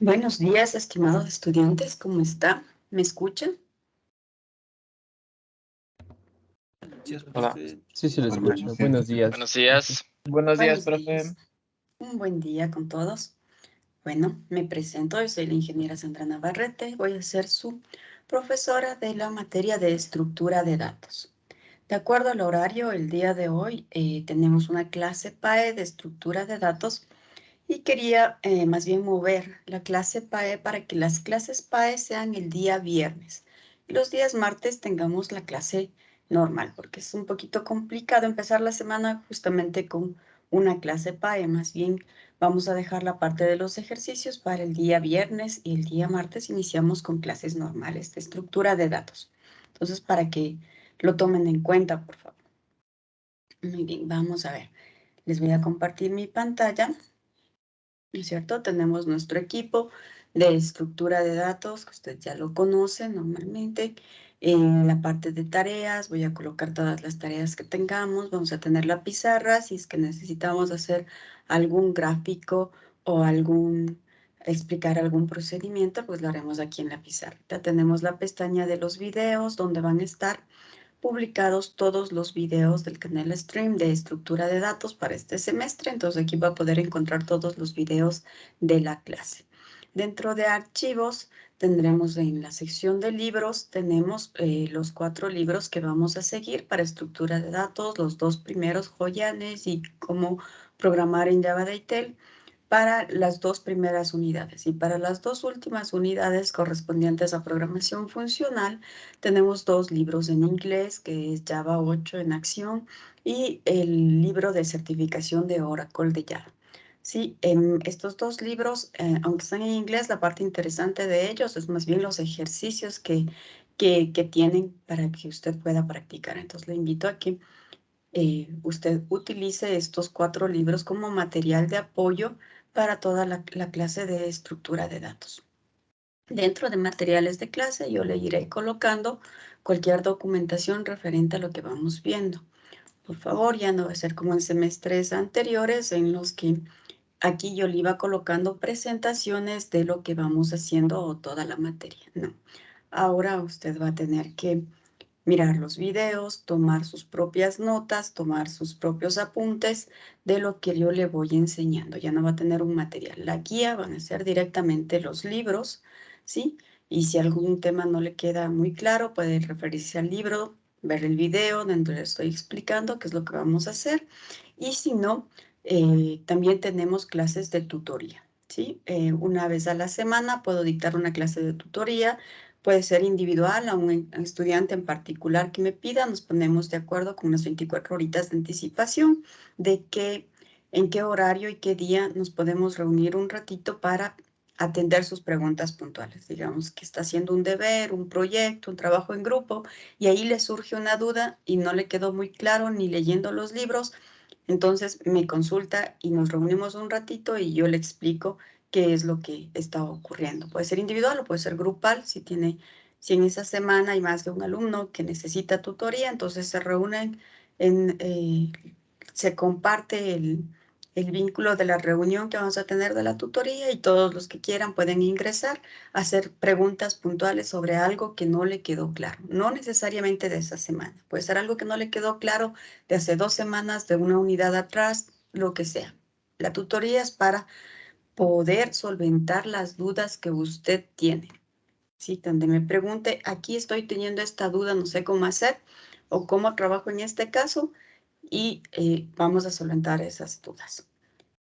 Buenos días, estimados estudiantes, ¿cómo está? ¿Me escuchan? Hola. Sí, lo escucho. Buenos días. Buenos días. Buenos días, Buenos profe. días. Un buen día con todos. Bueno, me presento, yo soy la ingeniera Sandra Navarrete, voy a ser su profesora de la materia de estructura de datos. De acuerdo al horario, el día de hoy tenemos una clase PAE de estructura de datos y quería más bien mover la clase PAE para que las clases PAE sean el día viernes. Y los días martes tengamos la clase normal, porque es un poquito complicado empezar la semana justamente con una clase PAE. Más bien vamos a dejar la parte de los ejercicios para el día viernes y el día martes iniciamos con clases normales de estructura de datos. Entonces, para que lo tomen en cuenta, por favor. Muy bien, vamos a ver. Les voy a compartir mi pantalla. ¿No es cierto? Tenemos nuestro equipo de estructura de datos, que usted ya lo conoce normalmente. En la parte de tareas, voy a colocar todas las tareas que tengamos. Vamos a tener la pizarra, si es que necesitamos hacer algún gráfico o explicar algún procedimiento, pues lo haremos aquí en la pizarra. Ya tenemos la pestaña de los videos, donde van a estar publicados todos los videos del canal Stream de estructura de datos para este semestre. Entonces aquí va a poder encontrar todos los videos de la clase. Dentro de archivos tendremos en la sección de libros, tenemos los 4 libros que vamos a seguir para estructura de datos, los 2 primeros, Joyanes y cómo programar en Java Detail, para las 2 primeras unidades. Y para las 2 últimas unidades correspondientes a programación funcional, tenemos 2 libros en inglés, que es Java 8 en acción, y el libro de certificación de Oracle de Java. Sí, estos 2 libros, aunque están en inglés, la parte interesante de ellos es más bien los ejercicios que tienen para que usted pueda practicar. Entonces, le invito a que usted utilice estos 4 libros como material de apoyo para toda la clase de estructura de datos. Dentro de materiales de clase yo le iré colocando cualquier documentación referente a lo que vamos viendo. Por favor, ya no va a ser como en semestres anteriores en los que aquí yo le iba colocando presentaciones de lo que vamos haciendo o toda la materia. No, ahora usted va a tener que mirar los videos, tomar sus propias notas, tomar sus propios apuntes de lo que yo le voy enseñando. Ya no va a tener un material. La guía van a ser directamente los libros, ¿sí? Y si algún tema no le queda muy claro, puede referirse al libro, ver el video donde le estoy explicando qué es lo que vamos a hacer. Y si no, también tenemos clases de tutoría, ¿sí? Una vez a la semana puedo dictar una clase de tutoría. Puede ser individual a un estudiante en particular que me pida, nos ponemos de acuerdo con unas 24 horitas de anticipación de en qué horario y qué día nos podemos reunir un ratito para atender sus preguntas puntuales. Digamos que está haciendo un deber, un proyecto, un trabajo en grupo y ahí le surge una duda y no le quedó muy claro ni leyendo los libros. Entonces me consulta y nos reunimos un ratito y yo le explico qué es lo que está ocurriendo. Puede ser individual o puede ser grupal. Si en esa semana hay más de un alumno que necesita tutoría, entonces se reúnen, se comparte el vínculo de la reunión que vamos a tener de la tutoría y todos los que quieran pueden ingresar a hacer preguntas puntuales sobre algo que no le quedó claro. No necesariamente de esa semana. Puede ser algo que no le quedó claro de hace 2 semanas, de una unidad atrás, lo que sea. La tutoría es para poder solventar las dudas que usted tiene. ¿Sí? Donde me pregunte, aquí estoy teniendo esta duda, no sé cómo hacer o cómo trabajo en este caso y vamos a solventar esas dudas.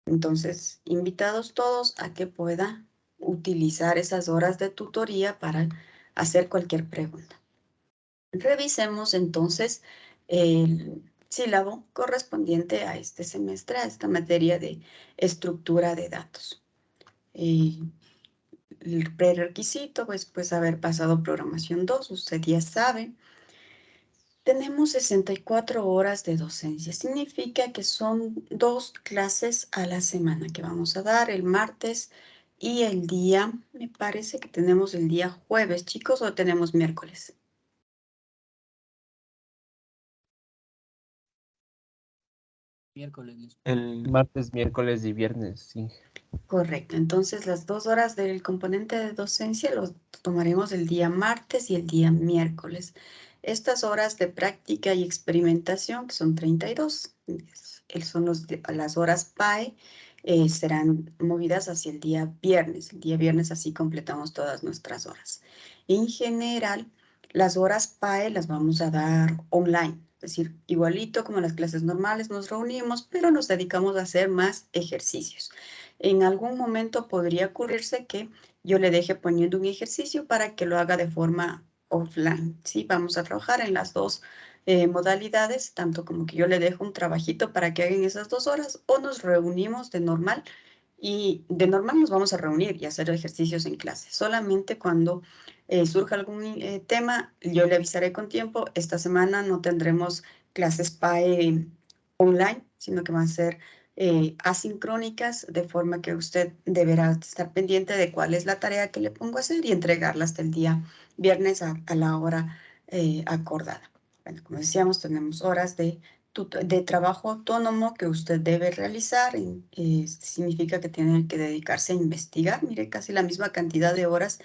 Entonces, invitados todos a que puedan utilizar esas horas de tutoría para hacer cualquier pregunta. Revisemos entonces el sílabo correspondiente a este semestre, a esta materia de estructura de datos. El prerequisito, pues haber pasado programación 2, usted ya sabe. Tenemos 64 horas de docencia. Significa que son 2 clases a la semana que vamos a dar el martes y el día, me parece que tenemos el día jueves, chicos, o tenemos miércoles. Miércoles. El martes, miércoles y viernes, sí. Correcto. Entonces, las 2 horas del componente de docencia los tomaremos el día martes y el día miércoles. Estas horas de práctica y experimentación, que son 32, son las horas PAE, serán movidas hacia el día viernes. El día viernes así completamos todas nuestras horas. En general, las horas PAE las vamos a dar online. Es decir, igualito como las clases normales nos reunimos, pero nos dedicamos a hacer más ejercicios. En algún momento podría ocurrirse que yo le deje poniendo un ejercicio para que lo haga de forma offline. Sí, vamos a trabajar en las dos modalidades, tanto como que yo le dejo un trabajito para que hagan esas 2 horas o nos reunimos de normal y de normal nos vamos a reunir y hacer ejercicios en clase. Solamente cuando surja algún tema, yo le avisaré con tiempo. Esta semana no tendremos clases PAE online, sino que van a ser asincrónicas, de forma que usted deberá estar pendiente de cuál es la tarea que le pongo a hacer y entregarla hasta el día viernes a la hora acordada. Bueno, como decíamos, tenemos horas de trabajo autónomo que usted debe realizar. Significa que tiene que dedicarse a investigar. Mire, casi la misma cantidad de horas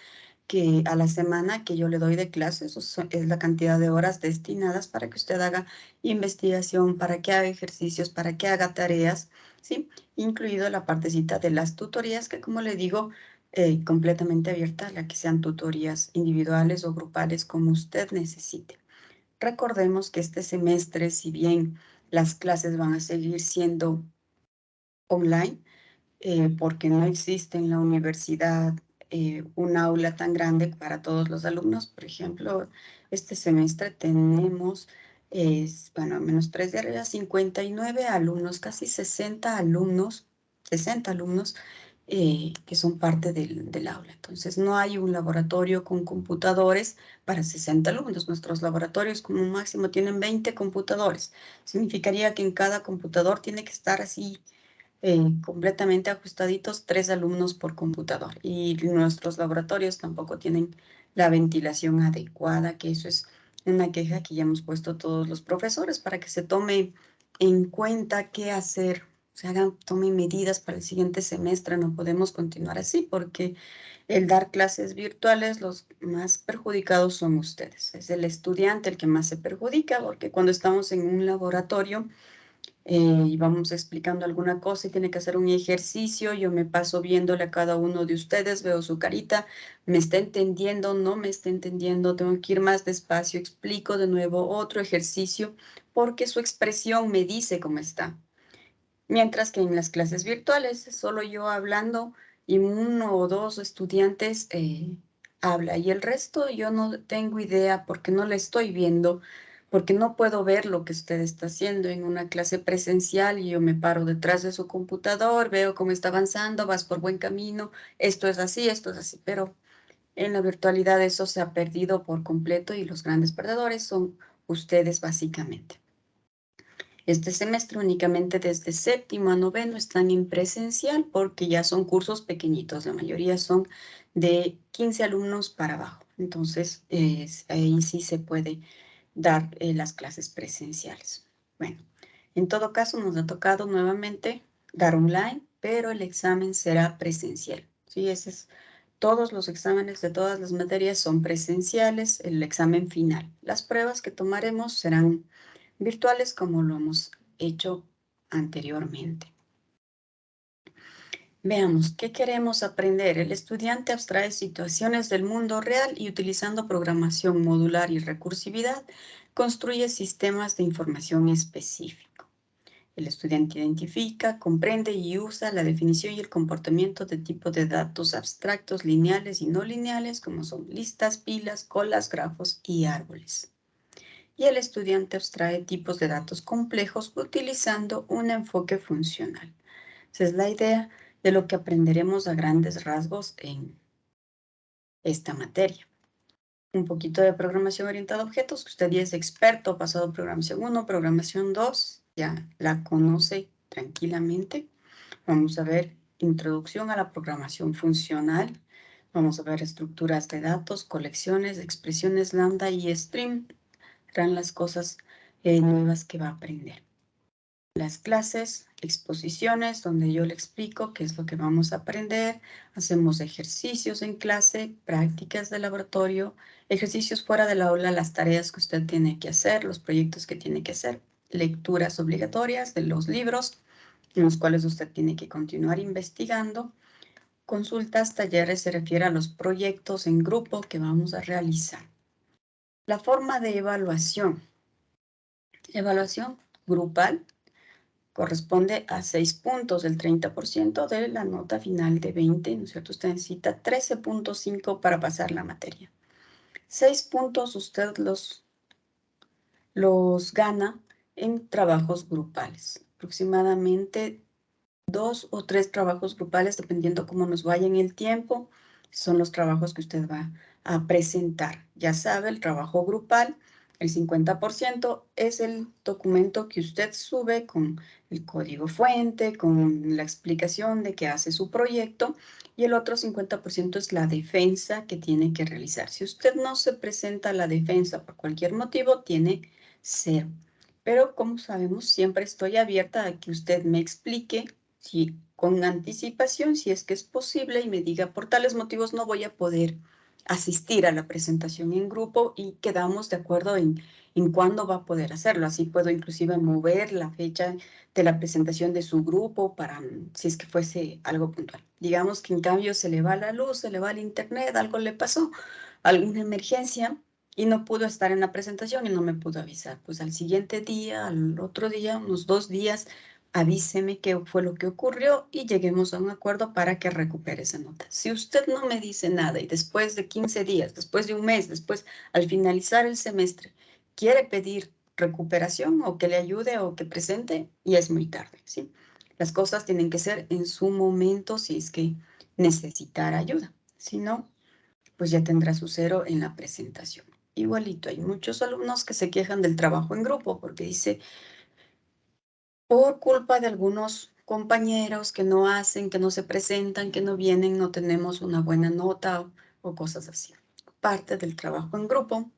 que a la semana que yo le doy de clases, es la cantidad de horas destinadas para que usted haga investigación, para que haga ejercicios, para que haga tareas, ¿sí? Incluido la partecita de las tutorías, que como le digo, completamente abierta a la que sean tutorías individuales o grupales como usted necesite. Recordemos que este semestre, si bien las clases van a seguir siendo online, porque no existe en la universidad un aula tan grande para todos los alumnos. Por ejemplo, este semestre tenemos, bueno, al menos 3 de arriba, 59 alumnos, casi 60 alumnos, que son parte del aula. Entonces, no hay un laboratorio con computadores para 60 alumnos. Nuestros laboratorios como máximo tienen 20 computadores. Significaría que en cada computador tiene que estar así completamente ajustaditos, 3 alumnos por computador. Y nuestros laboratorios tampoco tienen la ventilación adecuada, que eso es una queja que ya hemos puesto todos los profesores para que se tome en cuenta qué hacer, tomen medidas para el siguiente semestre. No podemos continuar así porque el dar clases virtuales, los más perjudicados son ustedes. Es el estudiante el que más se perjudica, porque cuando estamos en un laboratorio, y vamos explicando alguna cosa y tiene que hacer un ejercicio, yo me paso viéndole a cada uno de ustedes, veo su carita, me está entendiendo, no me está entendiendo, tengo que ir más despacio, explico de nuevo otro ejercicio, porque su expresión me dice cómo está. Mientras que en las clases virtuales, solo yo hablando y 1 o 2 estudiantes habla, y el resto yo no tengo idea porque no le estoy viendo, porque no puedo ver lo que usted está haciendo en una clase presencial y yo me paro detrás de su computador, veo cómo está avanzando, vas por buen camino, esto es así, pero en la virtualidad eso se ha perdido por completo y los grandes perdedores son ustedes básicamente. Este semestre únicamente desde 7º a 9º están en presencial porque ya son cursos pequeñitos, la mayoría son de 15 alumnos para abajo. Entonces, ahí sí se puede dar las clases presenciales. Bueno, en todo caso nos ha tocado nuevamente dar online, pero el examen será presencial. Sí, todos los exámenes de todas las materias son presenciales, el examen final. Las pruebas que tomaremos serán virtuales como lo hemos hecho anteriormente. Veamos, ¿qué queremos aprender? El estudiante abstrae situaciones del mundo real y utilizando programación modular y recursividad, construye sistemas de información específico. El estudiante identifica, comprende y usa la definición y el comportamiento de tipo de datos abstractos, lineales y no lineales, como son listas, pilas, colas, grafos y árboles. Y el estudiante abstrae tipos de datos complejos utilizando un enfoque funcional. Esa es la idea de lo que aprenderemos a grandes rasgos en esta materia. Un poquito de programación orientada a objetos, que usted ya es experto, pasado programación 1, programación 2, ya la conoce tranquilamente. Vamos a ver introducción a la programación funcional. Vamos a ver estructuras de datos, colecciones, expresiones lambda y string. Serán las cosas nuevas que va a aprender. Las clases exposiciones donde yo le explico qué es lo que vamos a aprender, hacemos ejercicios en clase, prácticas de laboratorio, ejercicios fuera del aula, las tareas que usted tiene que hacer, los proyectos que tiene que hacer, lecturas obligatorias de los libros en los cuales usted tiene que continuar investigando. Consultas, talleres se refiere a los proyectos en grupo que vamos a realizar. La forma de evaluación. Evaluación grupal corresponde a 6 puntos, el 30% de la nota final de 20, ¿no es cierto? Usted necesita 13.5 para pasar la materia. 6 puntos usted los gana en trabajos grupales. Aproximadamente 2 o 3 trabajos grupales, dependiendo cómo nos vaya en el tiempo, son los trabajos que usted va a presentar. Ya sabe, el trabajo grupal, el 50% es el documento que usted sube con el código fuente, con la explicación de qué hace su proyecto, y el otro 50% es la defensa que tiene que realizar. Si usted no se presenta a la defensa por cualquier motivo, tiene 0. Pero como sabemos, siempre estoy abierta a que usted me explique con anticipación, si es que es posible, y me diga, por tales motivos no voy a poder asistir a la presentación en grupo, y quedamos de acuerdo en cuándo va a poder hacerlo. Así puedo inclusive mover la fecha de la presentación de su grupo para, si es que fuese algo puntual. Digamos que en cambio se le va la luz, se le va el internet, algo le pasó, alguna emergencia, y no pudo estar en la presentación y no me pudo avisar. Pues al siguiente día, al otro día, unos 2 días, avíseme qué fue lo que ocurrió y lleguemos a un acuerdo para que recupere esa nota. Si usted no me dice nada y después de 15 días, después de un mes, después, al finalizar el semestre, quiere pedir recuperación o que le ayude o que presente, ya es muy tarde, ¿sí? Las cosas tienen que ser en su momento si es que necesitara ayuda. Si no, pues ya tendrá su 0 en la presentación. Igualito, hay muchos alumnos que se quejan del trabajo en grupo porque dice, por culpa de algunos compañeros que no hacen, que no se presentan, que no vienen, no tenemos una buena nota o cosas así. Parte del trabajo en grupo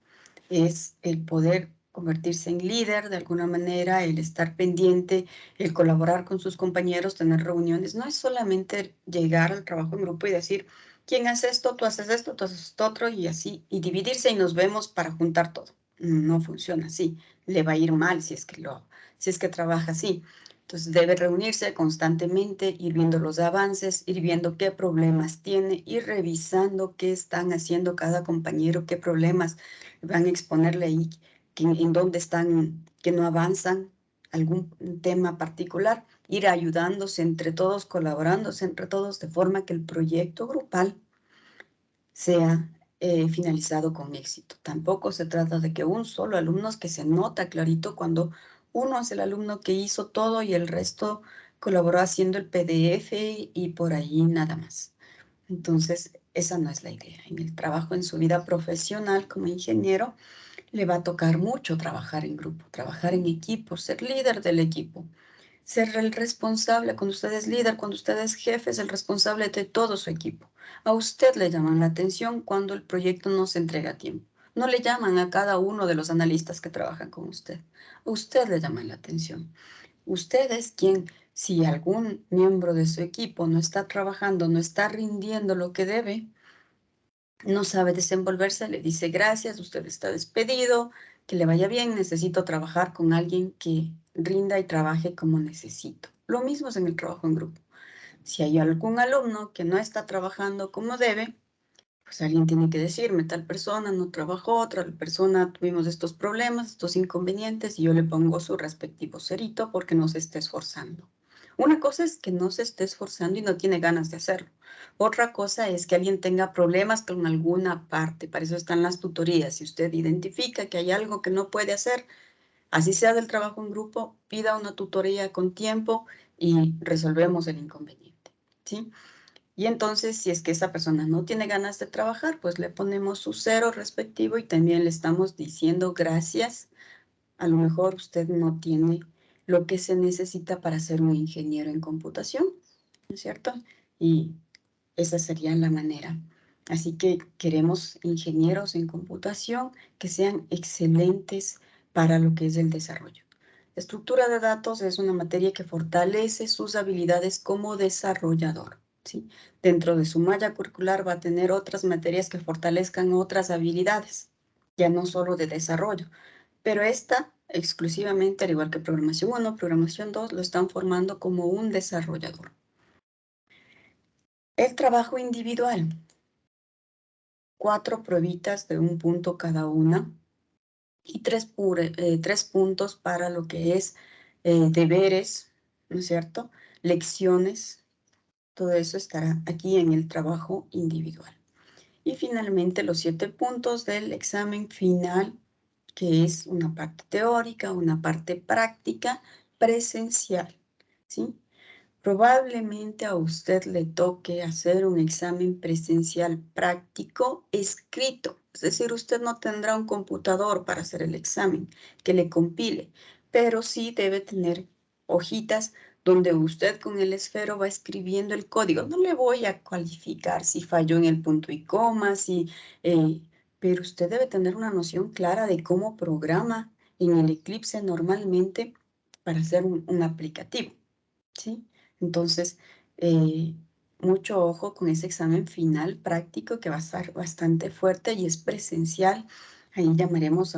es el poder convertirse en líder de alguna manera, el estar pendiente, el colaborar con sus compañeros, tener reuniones. No es solamente llegar al trabajo en grupo y decir, ¿quién hace esto? Tú haces esto, tú haces esto otro, y así, y dividirse y nos vemos para juntar todo. No funciona así. Le va a ir mal si es que trabaja así. Entonces debe reunirse constantemente, ir viendo los avances, ir viendo qué problemas tiene, ir revisando qué están haciendo cada compañero, qué problemas van a exponerle ahí, en dónde están, que no avanzan, algún tema particular, ir ayudándose entre todos, colaborándose entre todos, de forma que el proyecto grupal sea finalizado con éxito. Tampoco se trata de que un solo alumno, que se nota clarito cuando uno es el alumno que hizo todo y el resto colaboró haciendo el PDF y por ahí nada más. Entonces, esa no es la idea. En el trabajo, en su vida profesional como ingeniero, le va a tocar mucho trabajar en grupo, trabajar en equipo, ser líder del equipo, ser el responsable. Cuando usted es líder, cuando usted es jefe, es el responsable de todo su equipo. A usted le llaman la atención cuando el proyecto no se entrega a tiempo. No le llaman a cada uno de los analistas que trabajan con usted. A usted le llaman la atención. Usted es quien, si algún miembro de su equipo no está trabajando, no está rindiendo lo que debe, no sabe desenvolverse, le dice gracias, usted está despedido, que le vaya bien, necesito trabajar con alguien que rinda y trabaje como necesito. Lo mismo es en el trabajo en grupo. Si hay algún alumno que no está trabajando como debe, pues alguien tiene que decirme, tal persona no trabajó, otra persona tuvimos estos problemas, estos inconvenientes, y yo le pongo su respectivo cerito porque no se esté esforzando. Una cosa es que no se esté esforzando y no tiene ganas de hacerlo. Otra cosa es que alguien tenga problemas con alguna parte. Para eso están las tutorías. Si usted identifica que hay algo que no puede hacer, así sea del trabajo en grupo, pida una tutoría con tiempo y resolvemos el inconveniente, ¿sí? Y entonces, si es que esa persona no tiene ganas de trabajar, pues le ponemos su 0 respectivo y también le estamos diciendo gracias. A lo mejor usted no tiene lo que se necesita para ser un ingeniero en computación, ¿no es cierto? Y esa sería la manera. Así que queremos ingenieros en computación que sean excelentes para lo que es el desarrollo. Estructura de datos es una materia que fortalece sus habilidades como desarrollador, ¿sí? Dentro de su malla curricular va a tener otras materias que fortalezcan otras habilidades, ya no solo de desarrollo, pero esta exclusivamente, al igual que programación 1, programación 2, lo están formando como un desarrollador. El trabajo individual. 4 pruebitas de 1 punto cada una y 3 puntos para lo que es deberes, ¿no es cierto? Lecciones, todo eso estará aquí en el trabajo individual. Y finalmente los 7 puntos del examen final, que es una parte teórica, una parte práctica, presencial, ¿sí? Probablemente a usted le toque hacer un examen presencial práctico escrito. Es decir, usted no tendrá un computador para hacer el examen que le compile, pero sí debe tener hojitas donde usted con el esfero va escribiendo el código. No le voy a cualificar si falló en el punto y coma, pero usted debe tener una noción clara de cómo programa en el Eclipse normalmente para hacer un aplicativo, ¿sí? Entonces, mucho ojo con ese examen final práctico que va a estar bastante fuerte y es presencial. Ahí llamaremos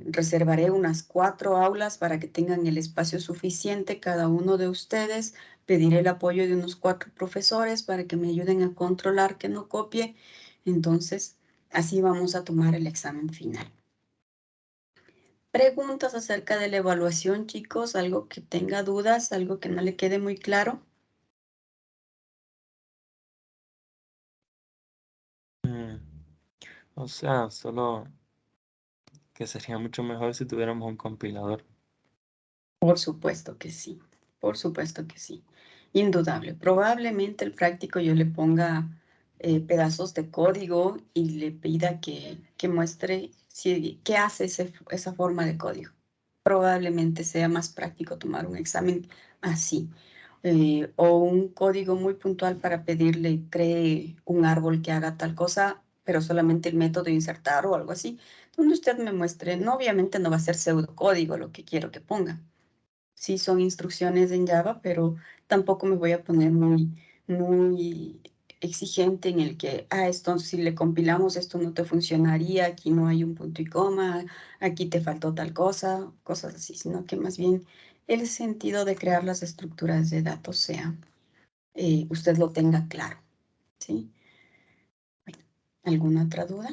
reservaré unas 4 aulas para que tengan el espacio suficiente cada uno de ustedes. Pediré el apoyo de unos 4 profesores para que me ayuden a controlar que no copie. Entonces, así vamos a tomar el examen final. Preguntas acerca de la evaluación, chicos, algo que tenga dudas, algo que no le quede muy claro. O sea, solo que sería mucho mejor si tuviéramos un compilador. Por supuesto que sí, por supuesto que sí. Indudable. Probablemente el práctico yo le ponga pedazos de código y le pida que muestre qué hace esa forma de código. Probablemente sea más práctico tomar un examen así. O un código muy puntual para pedirle cree un árbol que haga tal cosa, pero solamente el método insertar o algo así, donde usted me muestre. No, obviamente no va a ser pseudocódigo lo que quiero que ponga. Sí son instrucciones en Java, pero tampoco me voy a poner muy exigente en el que, esto si le compilamos esto no te funcionaría, aquí no hay un punto y coma, aquí te faltó tal cosa, cosas así, sino que más bien el sentido de crear las estructuras de datos sea, usted lo tenga claro, ¿sí? Bueno, ¿alguna otra duda?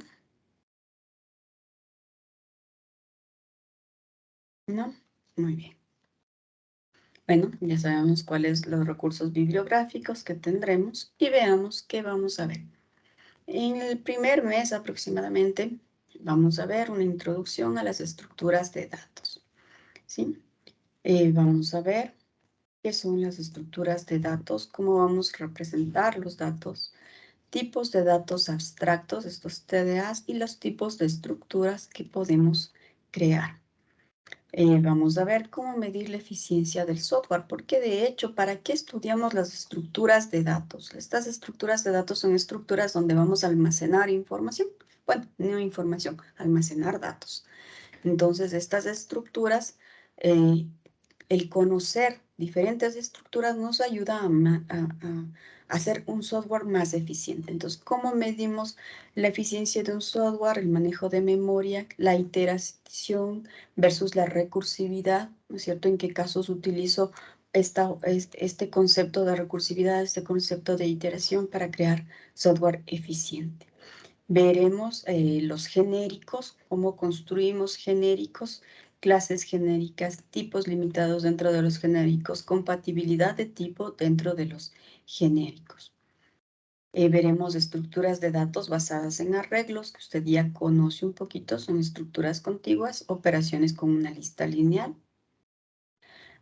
¿No? Muy bien. Bueno, ya sabemos cuáles son los recursos bibliográficos que tendremos y veamos qué vamos a ver. En el primer mes aproximadamente vamos a ver una introducción a las estructuras de datos, ¿sí? Vamos a ver qué son las estructuras de datos, cómo vamos a representar los datos, tipos de datos abstractos, estos TDAs, y los tipos de estructuras que podemos crear. Vamos a ver cómo medir la eficiencia del software, porque de hecho, ¿para qué estudiamos las estructuras de datos? Estas estructuras de datos son estructuras donde vamos a almacenar información. Bueno, no información, almacenar datos. Entonces, estas estructuras, el conocer diferentes estructuras nos ayuda a hacer un software más eficiente. Entonces, ¿cómo medimos la eficiencia de un software? El manejo de memoria, la iteración versus la recursividad, ¿no es cierto? ¿En qué casos utilizo este concepto de recursividad, este concepto de iteración para crear software eficiente? Veremos los genéricos, cómo construimos genéricos, clases genéricas, tipos limitados dentro de los genéricos, compatibilidad de tipo dentro de los genéricos. Veremos estructuras de datos basadas en arreglos, que usted ya conoce un poquito, son estructuras contiguas, operaciones con una lista lineal,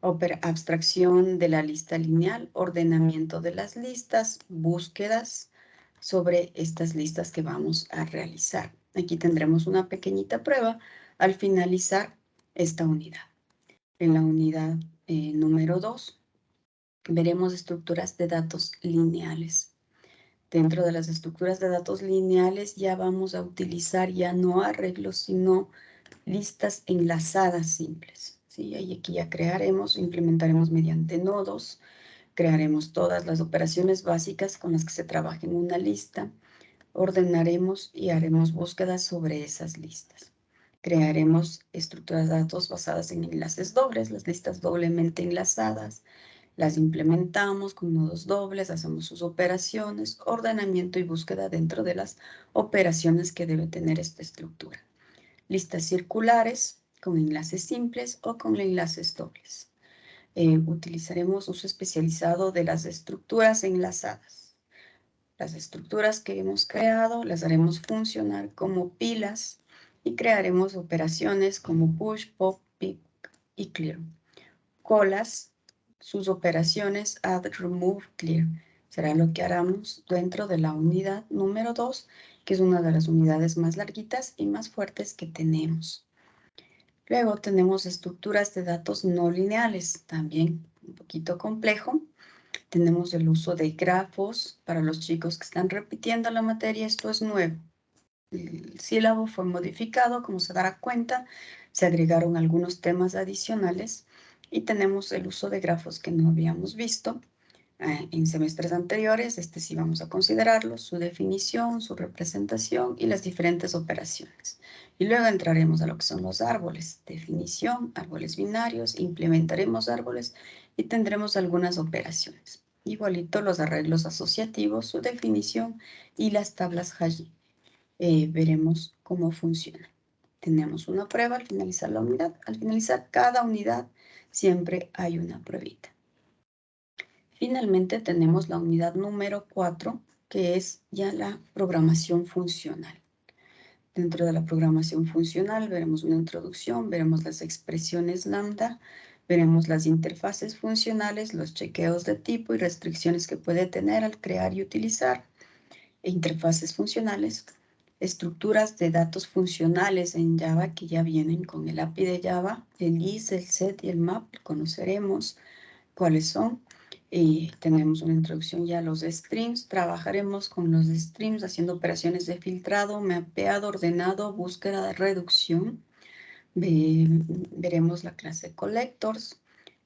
abstracción de la lista lineal, ordenamiento de las listas, búsquedas sobre estas listas que vamos a realizar. Aquí tendremos una pequeñita prueba al finalizar esta unidad. En la unidad número 2 veremos estructuras de datos lineales. Dentro de las estructuras de datos lineales ya vamos a utilizar ya no arreglos, sino listas enlazadas simples, ¿sí? Y aquí ya crearemos, implementaremos mediante nodos, crearemos todas las operaciones básicas con las que se trabaja en una lista, ordenaremos y haremos búsquedas sobre esas listas. Crearemos estructuras de datos basadas en enlaces dobles, las listas doblemente enlazadas, las implementamos con nodos dobles, hacemos sus operaciones, ordenamiento y búsqueda dentro de las operaciones que debe tener esta estructura. Listas circulares con enlaces simples o con enlaces dobles. Utilizaremos uso especializado de las estructuras enlazadas. Las estructuras que hemos creado las haremos funcionar como pilas y crearemos operaciones como push, pop, pick y clear. Colas, sus operaciones add, remove, clear. Será lo que haremos dentro de la unidad número 2, que es una de las unidades más larguitas y más fuertes que tenemos. Luego tenemos estructuras de datos no lineales, también un poquito complejo. Tenemos el uso de grafos para los chicos que están repitiendo la materia. Esto es nuevo. El sílabo fue modificado, como se dará cuenta, se agregaron algunos temas adicionales y tenemos el uso de grafos que no habíamos visto en semestres anteriores. Este sí vamos a considerarlo, su definición, su representación y las diferentes operaciones. Y luego entraremos a lo que son los árboles, definición, árboles binarios, implementaremos árboles y tendremos algunas operaciones. Igualito los arreglos asociativos, su definición y las tablas Haji. Veremos cómo funciona. Tenemos una prueba al finalizar la unidad. Al finalizar cada unidad siempre hay una pruebita. Finalmente tenemos la unidad número 4, que es ya la programación funcional. Dentro de la programación funcional veremos una introducción, veremos las expresiones lambda, veremos las interfaces funcionales, los chequeos de tipo y restricciones que puede tener al crear y utilizar interfaces funcionales, estructuras de datos funcionales en Java que ya vienen con el API de Java, el is, el set y el map, conoceremos cuáles son. Tenemos una introducción ya a los streams, trabajaremos con los streams haciendo operaciones de filtrado, mapeado, ordenado, búsqueda de reducción. Veremos la clase collectors,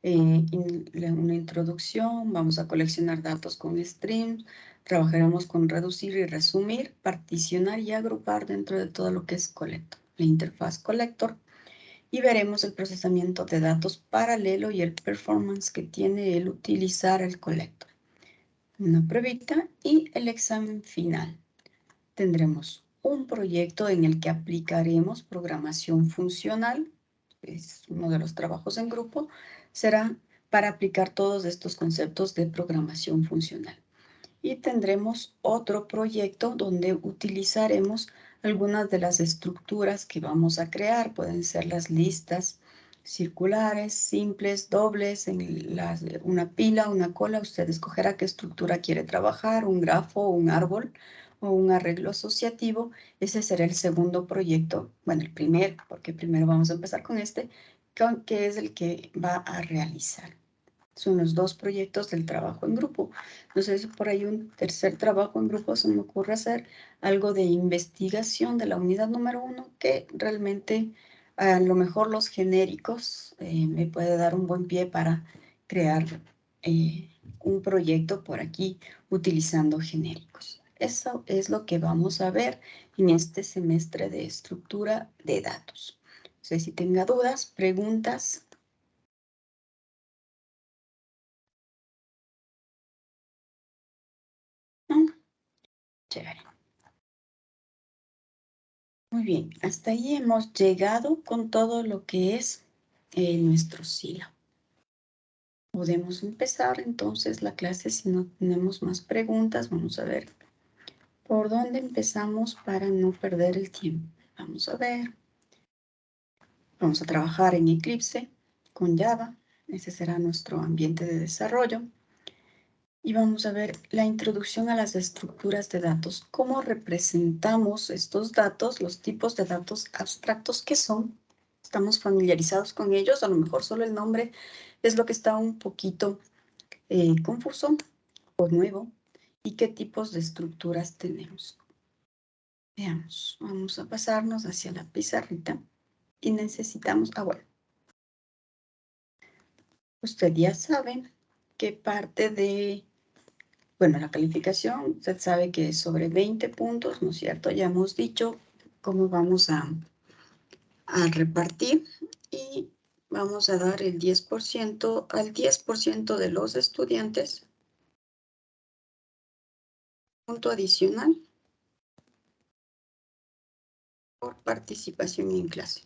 una introducción, vamos a coleccionar datos con streams, trabajaremos con reducir y resumir, particionar y agrupar dentro de todo lo que es collector, la interfaz collector, y veremos el procesamiento de datos paralelo y el performance que tiene el utilizar el collector. Una pruebita y el examen final. Tendremos un proyecto en el que aplicaremos programación funcional, es uno de los trabajos en grupo, será para aplicar todos estos conceptos de programación funcional. Y tendremos otro proyecto donde utilizaremos algunas de las estructuras que vamos a crear. Pueden ser las listas circulares, simples, dobles, una pila, una cola. Usted escogerá qué estructura quiere trabajar, un grafo, un árbol o un arreglo asociativo. Ese será el segundo proyecto, bueno, el primero, porque primero vamos a empezar con este, que es el que va a realizar. Son los dos proyectos del trabajo en grupo. No sé si por ahí un tercer trabajo en grupo se me ocurre hacer algo de investigación de la unidad número 1, que realmente a lo mejor los genéricos me puede dar un buen pie para crear un proyecto por aquí utilizando genéricos. Eso es lo que vamos a ver en este semestre de estructura de datos. No sé si tenga dudas, preguntas. Chévere. Muy bien, hasta ahí hemos llegado con todo lo que es nuestro sílabo. Podemos empezar entonces la clase si no tenemos más preguntas. Vamos a ver por dónde empezamos para no perder el tiempo. Vamos a ver. Vamos a trabajar en Eclipse con Java. Ese será nuestro ambiente de desarrollo. Y vamos a ver la introducción a las estructuras de datos. ¿Cómo representamos estos datos, los tipos de datos abstractos que son? ¿Estamos familiarizados con ellos? A lo mejor solo el nombre es lo que está un poquito confuso o nuevo. ¿Y qué tipos de estructuras tenemos? Veamos, vamos a pasarnos hacia la pizarrita y necesitamos, bueno, Usted ya sabe que parte de, bueno, la calificación, usted sabe que es sobre 20 puntos, ¿no es cierto? Ya hemos dicho cómo vamos a repartir y vamos a dar el 10% al 10% de los estudiantes. Punto adicional por participación en clase.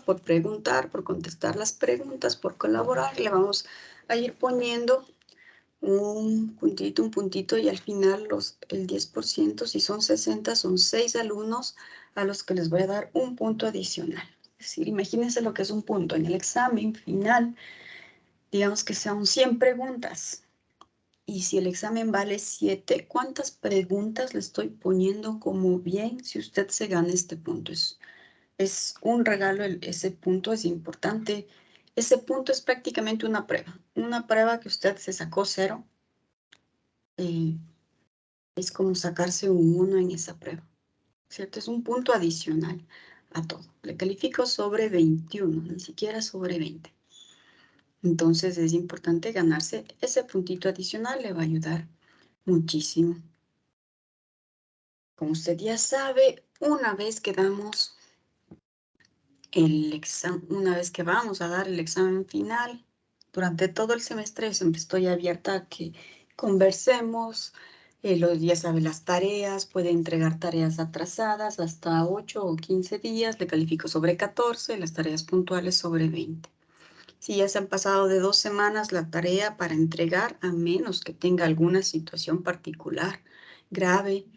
Por preguntar, por contestar las preguntas, por colaborar, le vamos a ir poniendo un puntito y al final el 10%, si son 60, son 6 alumnos a los que les voy a dar un punto adicional. Es decir, imagínense lo que es un punto en el examen final, digamos que sean 100 preguntas. Y si el examen vale 7, ¿cuántas preguntas le estoy poniendo como bien si usted se gana este punto? Es un regalo, ese punto es importante. Ese punto es prácticamente una prueba que usted se sacó 0. Es como sacarse un 1 en esa prueba, ¿cierto? Es un punto adicional a todo. Le califico sobre 21, ni siquiera sobre 20. Entonces es importante ganarse ese puntito adicional, le va a ayudar muchísimo. Como usted ya sabe, una vez que damos el examen, una vez que vamos a dar el examen final, durante todo el semestre siempre estoy abierta a que conversemos. Ya sabe, las tareas, puede entregar tareas atrasadas hasta 8 o 15 días, le califico sobre 14, las tareas puntuales sobre 20. Si ya se han pasado de 2 semanas la tarea para entregar, a menos que tenga alguna situación particular grave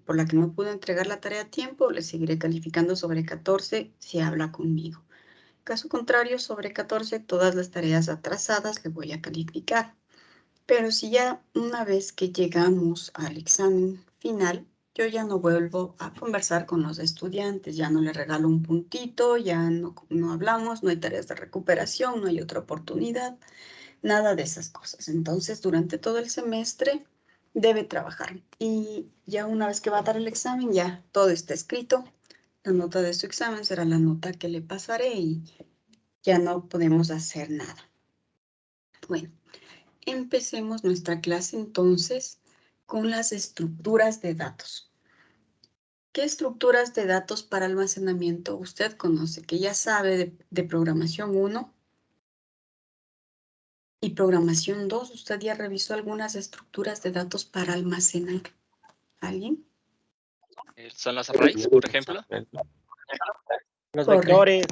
por la que no pudo entregar la tarea a tiempo, le seguiré calificando sobre 14 si habla conmigo. Caso contrario, sobre 14, todas las tareas atrasadas le voy a calificar. Pero si ya una vez que llegamos al examen final, yo ya no vuelvo a conversar con los estudiantes, ya no les regalo un puntito, ya no hablamos, no hay tareas de recuperación, no hay otra oportunidad, nada de esas cosas. Entonces, durante todo el semestre debe trabajar. Y ya una vez que va a dar el examen, ya todo está escrito. La nota de su examen será la nota que le pasaré y ya no podemos hacer nada. Bueno. Empecemos nuestra clase entonces con las estructuras de datos. ¿Qué estructuras de datos para almacenamiento usted conoce? Que ya sabe de programación 1 y programación 2. ¿Usted ya revisó algunas estructuras de datos para almacenar? ¿Alguien? Son los arrays, por ejemplo. Los Correcto. vectores.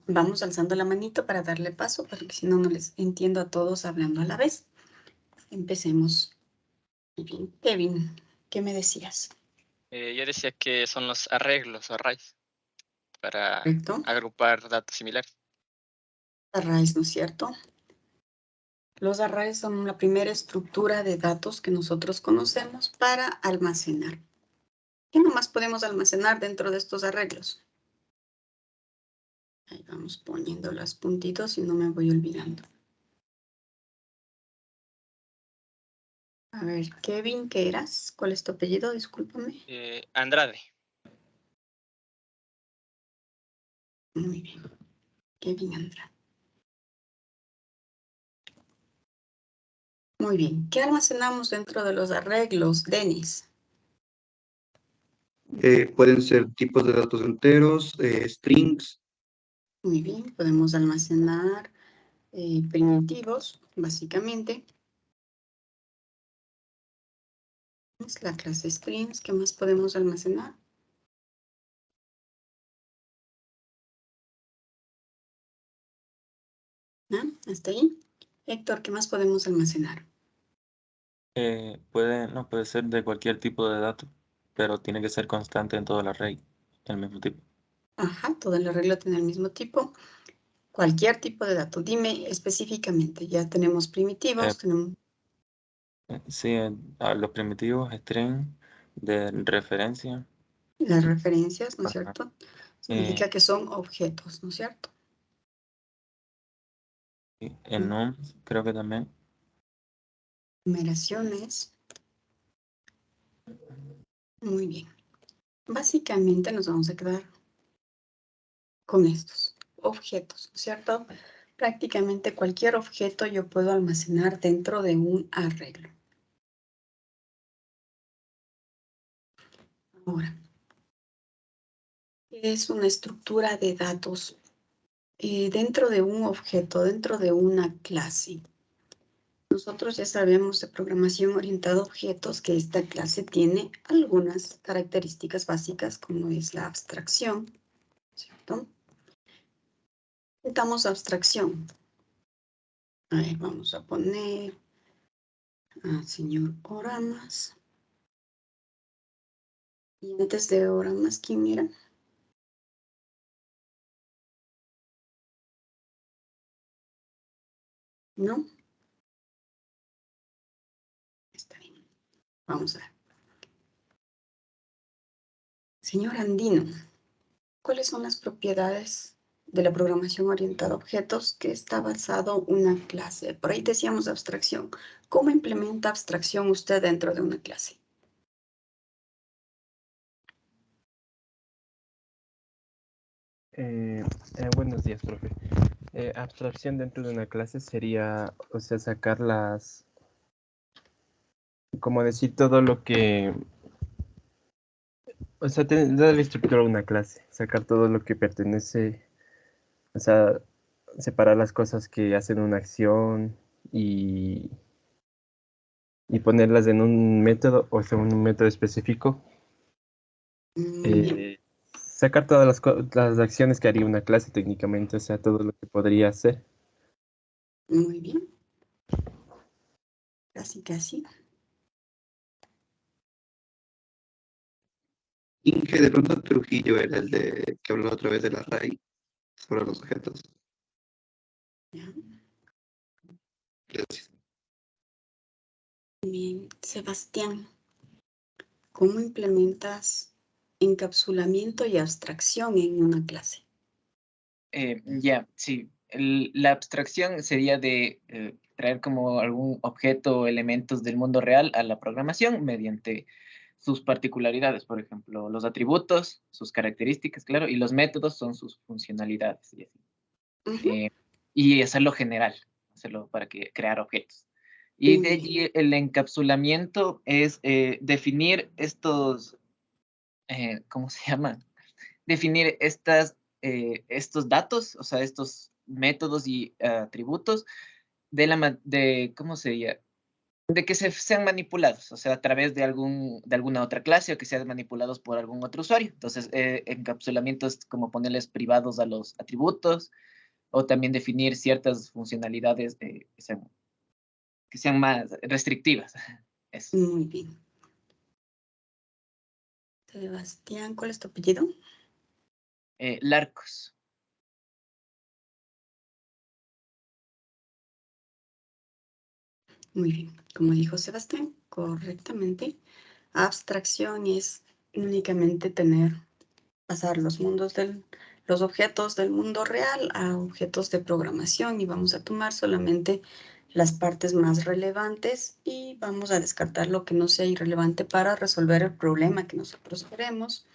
Vamos alzando la manito para darle paso, porque si no, no les entiendo a todos hablando a la vez. Empecemos. Muy bien. Kevin, ¿qué me decías? Yo decía que son los arrays, para Correcto. agrupar datos similares. Arrays, ¿no es cierto? Los arrays son la primera estructura de datos que nosotros conocemos para almacenar. ¿Qué nomás podemos almacenar dentro de estos arreglos? Ahí vamos poniendo los puntitos y no me voy olvidando. A ver, Kevin, ¿qué eras? ¿Cuál es tu apellido? Discúlpame. Andrade. Muy bien. Kevin Andrade. Muy bien. ¿Qué almacenamos dentro de los arreglos, Denis? Pueden ser tipos de datos enteros, strings. Muy bien. Podemos almacenar primitivos, básicamente. Es la clase strings. ¿Qué más podemos almacenar? ¿Ah? ¿Hasta ahí? Héctor, ¿qué más podemos almacenar? Puede ser de cualquier tipo de dato, pero tiene que ser constante en toda la array, el mismo tipo. Ajá, todo el arreglo tiene el mismo tipo. Cualquier tipo de dato. Dime específicamente. Ya tenemos primitivos, tenemos... Sí, los primitivos string de referencia. Las referencias, ¿no es Ajá. cierto? Significa que son objetos, ¿no es cierto? Enums, creo que también. Numeraciones. Muy bien. Básicamente nos vamos a quedar con estos objetos, ¿no es cierto? Prácticamente cualquier objeto yo puedo almacenar dentro de un arreglo. Ahora, ¿qué es una estructura de datos dentro de un objeto, dentro de una clase? Nosotros ya sabemos de programación orientada a objetos que esta clase tiene algunas características básicas como es la abstracción, ¿cierto? Intentamos abstracción. A ver, vamos a poner al señor Oramas. Y antes de Oramas, ¿quién era? ¿No? Está bien. Vamos a ver. Señor Andino, ¿cuáles son las propiedades de la programación orientada a objetos que está basado en una clase? Por ahí decíamos abstracción. ¿Cómo implementa abstracción usted dentro de una clase? Buenos días, profe. Abstracción dentro de una clase sería, o sea, sacar las, como decir todo lo que, o sea, darle estructura a una clase, sacar todo lo que pertenece, o sea, separar las cosas que hacen una acción y ponerlas en un método, o sea, un método específico. Muy bien, Sacar todas las acciones que haría una clase técnicamente, o sea, todo lo que podría hacer. muy bien. Casi, casi. Inge, de pronto Trujillo era el de que habló otra vez de la RAI sobre los objetos. Ya. Gracias. Bien, Sebastián, ¿cómo implementas encapsulamiento y abstracción en una clase? Ya, sí. La abstracción sería de traer como algún objeto o elementos del mundo real a la programación mediante sus particularidades, por ejemplo, los atributos, sus características, claro, y los métodos son sus funcionalidades y así. Ujú, Y hacerlo general, hacerlo para crear objetos. Y de muy allí el encapsulamiento es definir estos, ¿cómo se llama? Definir estos datos, o sea, estos métodos y atributos de, ¿cómo sería? De que sean manipulados, o sea, a través de alguna otra clase o que sean manipulados por algún otro usuario. Entonces, encapsulamiento es como ponerles privados a los atributos o también definir ciertas funcionalidades que sean más restrictivas. Eso. Muy bien. Sebastián, ¿cuál es tu apellido? Larcos. Muy bien. Como dijo Sebastián, correctamente, abstracción es únicamente pasar los objetos del mundo real a objetos de programación y vamos a tomar solamente las partes más relevantes y vamos a descartar lo que no sea irrelevante para resolver el problema que nosotros queremos.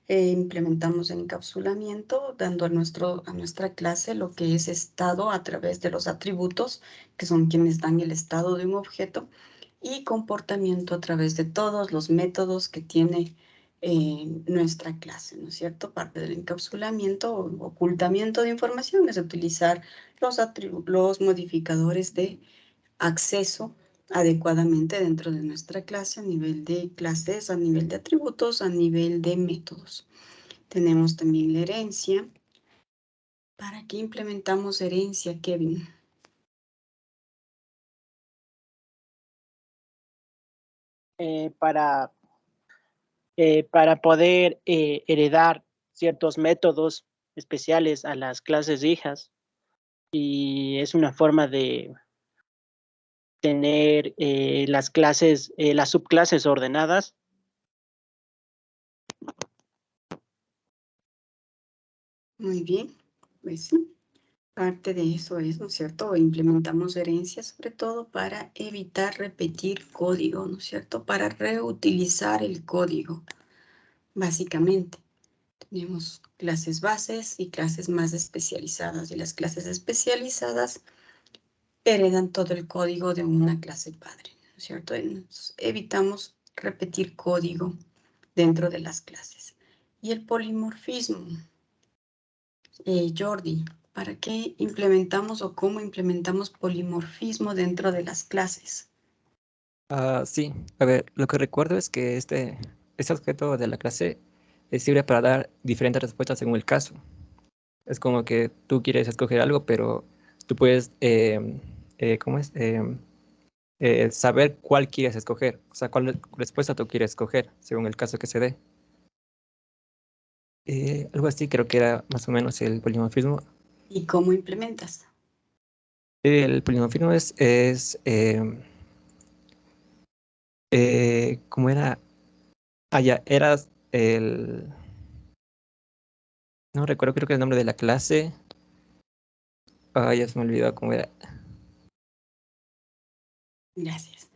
Implementamos el encapsulamiento dando a nuestra clase lo que es estado a través de los atributos, que son quienes dan el estado de un objeto, y comportamiento a través de todos los métodos que tiene nuestra clase, ¿no es cierto? Parte del encapsulamiento o ocultamiento de información es utilizar los modificadores de acceso adecuadamente dentro de nuestra clase a nivel de clases, a nivel de atributos, a nivel de métodos. Tenemos también la herencia. ¿Para qué implementamos herencia, Kevin? Para poder heredar ciertos métodos especiales a las clases hijas y es una forma de tener las subclases ordenadas. Muy bien, pues sí, parte de eso es, ¿no es cierto? Implementamos herencia sobre todo para evitar repetir código, ¿no es cierto? Para reutilizar el código, básicamente. Tenemos clases bases y clases más especializadas. Y las clases especializadas heredan todo el código de una clase padre, ¿no es cierto? Entonces, evitamos repetir código dentro de las clases. Y el polimorfismo. Jordi, ¿para qué implementamos o cómo implementamos polimorfismo dentro de las clases? Sí, a ver, lo que recuerdo es que este objeto de la clase sirve para dar diferentes respuestas según el caso. Es como que tú quieres escoger algo, pero tú puedes, ¿cómo es? Saber cuál quieres escoger, o sea, cuál respuesta tú quieres escoger según el caso que se dé. Algo así creo que era más o menos el polimorfismo. ¿Y cómo implementas? El polimorfismo es ¿cómo era? Ah, ya, eras el... No recuerdo, creo que el nombre de la clase. Ah, ya se me olvidó cómo era. Gracias.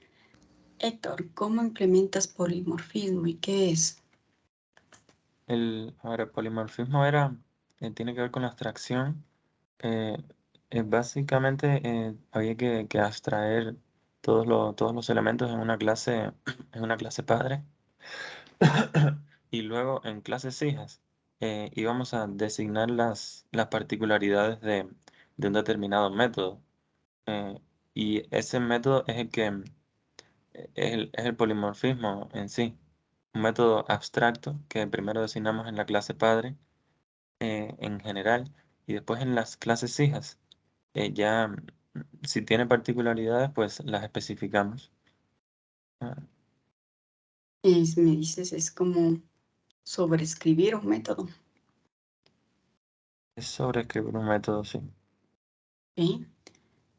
Héctor, ¿cómo implementas polimorfismo y qué es? El polimorfismo tiene que ver con la abstracción. Básicamente había que abstraer todos los elementos en una clase, en una clase padre. Y luego en clases hijas íbamos a designar las particularidades de un determinado método. Eh, y ese método es el que es el polimorfismo en sí. Un método abstracto que primero designamos en la clase padre en general y después en las clases hijas. Si tiene particularidades, pues las especificamos. Ah, Me dices, es como sobreescribir un método. es sobre escribir un método, sí. ¿Sí?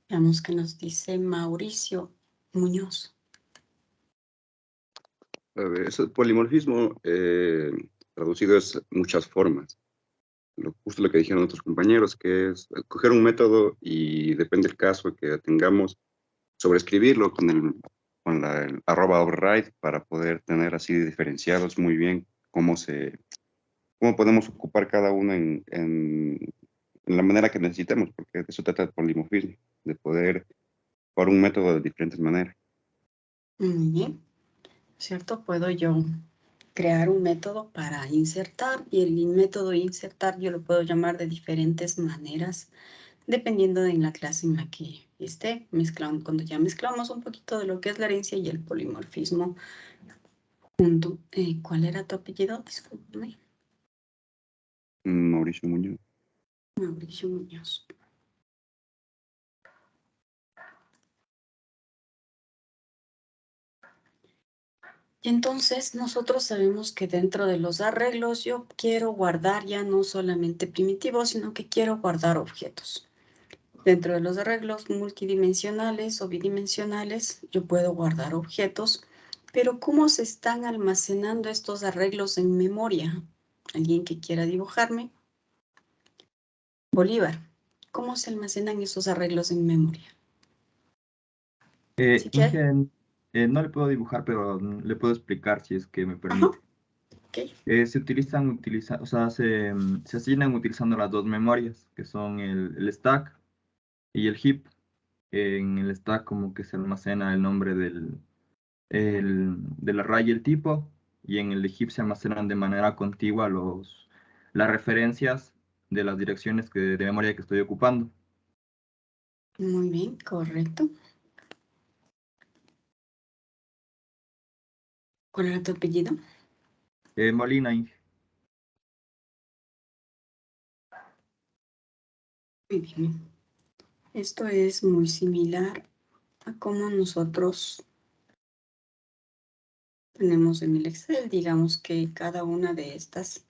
Veamos qué nos dice Mauricio Muñoz. A ver, ese polimorfismo traducido es muchas formas. Justo lo que dijeron otros compañeros, que es coger un método y depende del caso que tengamos, sobreescribirlo con el @override para poder tener así diferenciados muy bien cómo podemos ocupar cada uno en la manera que necesitemos, porque de eso trata el polimorfismo, de poder ocupar un método de diferentes maneras. Muy bien. ¿Cierto? Puedo yo crear un método para insertar y el método insertar yo lo puedo llamar de diferentes maneras dependiendo de la clase en la que esté mezclando. Cuando ya mezclamos un poquito de lo que es la herencia y el polimorfismo junto. ¿Cuál era tu apellido? Discúlpame. Mauricio Muñoz. Mauricio Muñoz. Y entonces nosotros sabemos que dentro de los arreglos yo quiero guardar ya no solamente primitivos, sino que quiero guardar objetos. Dentro de los arreglos multidimensionales o bidimensionales yo puedo guardar objetos, pero ¿cómo se están almacenando estos arreglos en memoria? ¿Alguien que quiera dibujarme? Bolívar, ¿cómo se almacenan esos arreglos en memoria? ¿Sí que hay? Ingen, no le puedo dibujar, pero le puedo explicar si es que me Ajá, permite. ok. Se o sea, se asignan utilizando las dos memorias, que son el stack y el heap. En el stack como que se almacena el nombre del array y el tipo, y en el heap se almacenan de manera contigua las referencias de las direcciones de memoria que estoy ocupando. Muy bien, correcto. ¿Cuál era tu apellido? Molina, Inge. Muy bien. Esto es muy similar a cómo nosotros tenemos en el Excel. Digamos que cada una de estas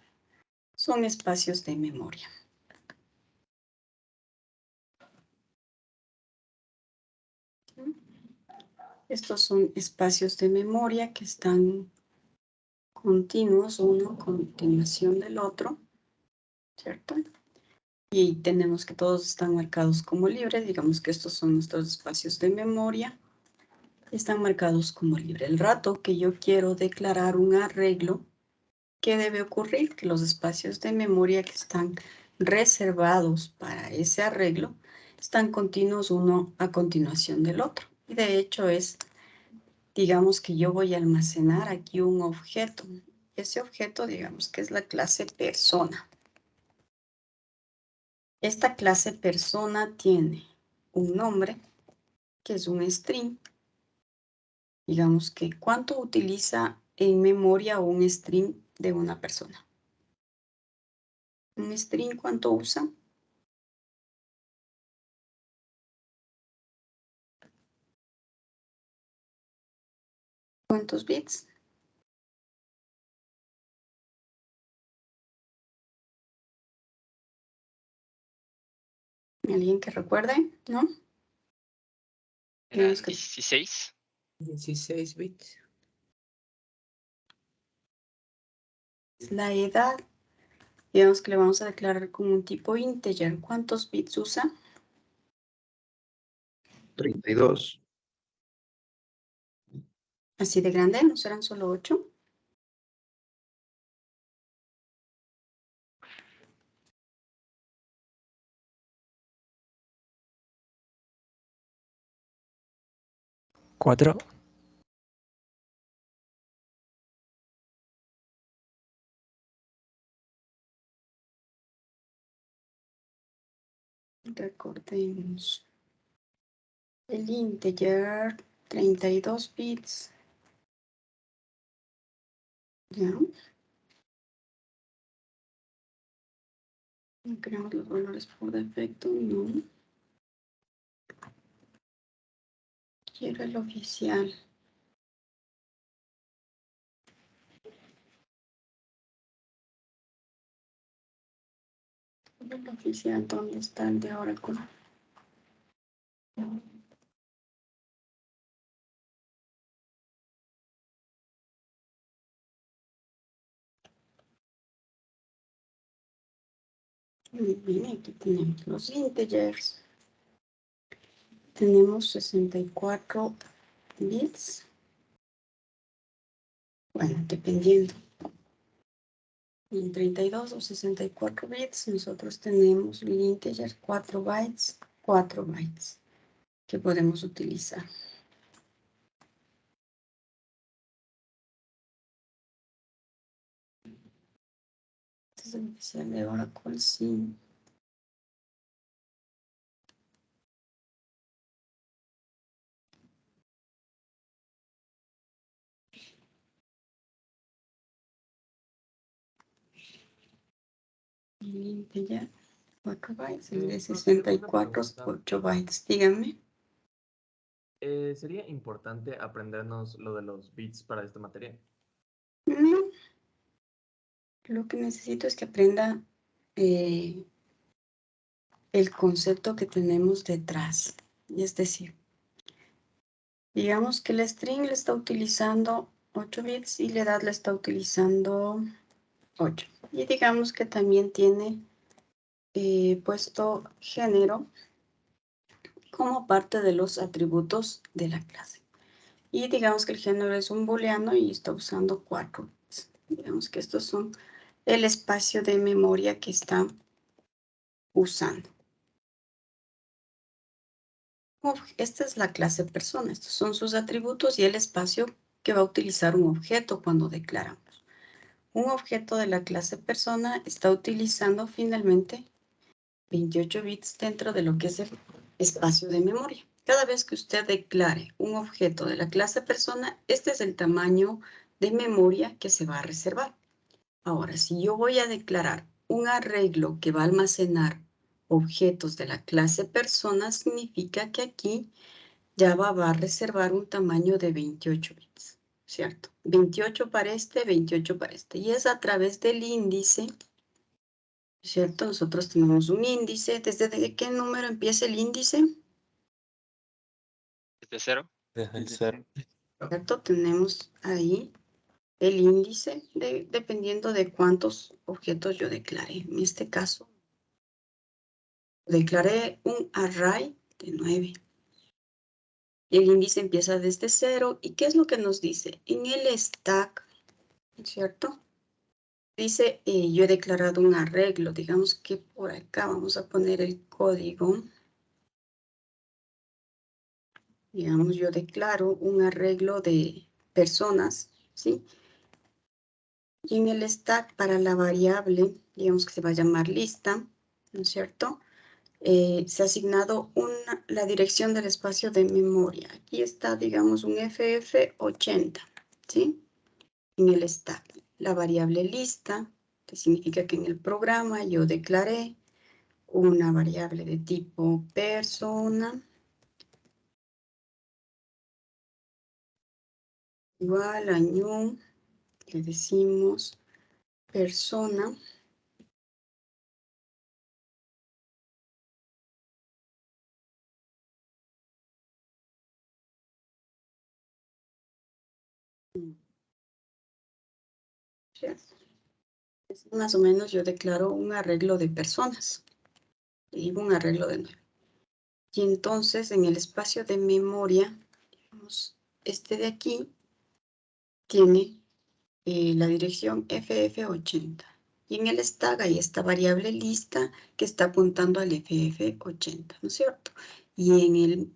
son espacios de memoria. Estos son espacios de memoria que están continuos, uno a continuación del otro, ¿cierto? Y tenemos que todos están marcados como libres. Digamos que estos son nuestros espacios de memoria. Están marcados como libre. El rato que yo quiero declarar un arreglo ¿qué debe ocurrir? Que los espacios de memoria que están reservados para ese arreglo están continuos uno a continuación del otro. Y de hecho es, digamos que yo voy a almacenar aquí un objeto. Ese objeto, digamos que es la clase persona. Esta clase persona tiene un nombre, que es un string. Digamos que ¿cuánto utiliza en memoria un string de una persona? ¿Un string cuánto usa? ¿Cuántos bits? ¿Alguien que recuerde? ¿No? Eran Digamos que 16. 16 bits. es la edad. Digamos que le vamos a declarar como un tipo integer. ¿Cuántos bits usa? 32. Así de grande, ¿no serán solo 8? ¿4? Recordemos. El integer, 32 bits. ¿Ya? No creamos los valores por defecto, no. Quiero el oficial. El oficial, ¿dónde está el de Oracle? Muy bien, aquí tenemos los integers. Tenemos 64 bits. Bueno, dependiendo. En 32 o 64 bits, nosotros tenemos el integer 4 bytes que podemos utilizar. Este es el oficial de Oracle, sí. El integer 4 bytes, el de 64, 8 bytes. Dígame. ¿Sería importante aprendernos lo de los bits para esta materia? No. Lo que necesito es que aprenda el concepto que tenemos detrás. Es decir, digamos que el string le está utilizando 8 bits y la edad le está utilizando 8. Y digamos que también tiene puesto género como parte de los atributos de la clase. Y digamos que el género es un booleano y está usando 4 bits. Digamos que estos son el espacio de memoria que está usando. Esta es la clase persona. Estos son sus atributos y el espacio que va a utilizar un objeto cuando declaramos. Un objeto de la clase persona está utilizando finalmente 28 bits dentro de lo que es el espacio de memoria. Cada vez que usted declare un objeto de la clase persona, este es el tamaño de memoria que se va a reservar. Ahora, si yo voy a declarar un arreglo que va a almacenar objetos de la clase persona, significa que aquí Java va a reservar un tamaño de 28 bits, ¿cierto? 28 para este, 28 para este. Y es a través del índice, ¿cierto? Nosotros tenemos un índice. ¿Desde qué número empieza el índice? ¿Desde 0? Desde el 0. ¿Cierto? Tenemos ahí el índice dependiendo de cuántos objetos yo declaré. En este caso, declaré un array de 9. Y el índice empieza desde 0. ¿Y qué es lo que nos dice? En el stack, ¿cierto? Dice, yo he declarado un arreglo. Digamos que por acá vamos a poner el código. Digamos, yo declaro un arreglo de personas, ¿sí? Y en el stack para la variable, digamos que se va a llamar lista, ¿no es cierto? Se ha asignado la dirección del espacio de memoria. Aquí está, digamos, un FF80, ¿sí? En el stack. La variable lista, que significa que en el programa yo declaré una variable de tipo persona igual a new, le decimos persona. Más o menos yo declaro un arreglo de personas. Digo un arreglo de 9. Y entonces en el espacio de memoria, digamos, este de aquí tiene la dirección FF80. Y en el stack hay esta variable lista que está apuntando al FF80, ¿no es cierto? Y en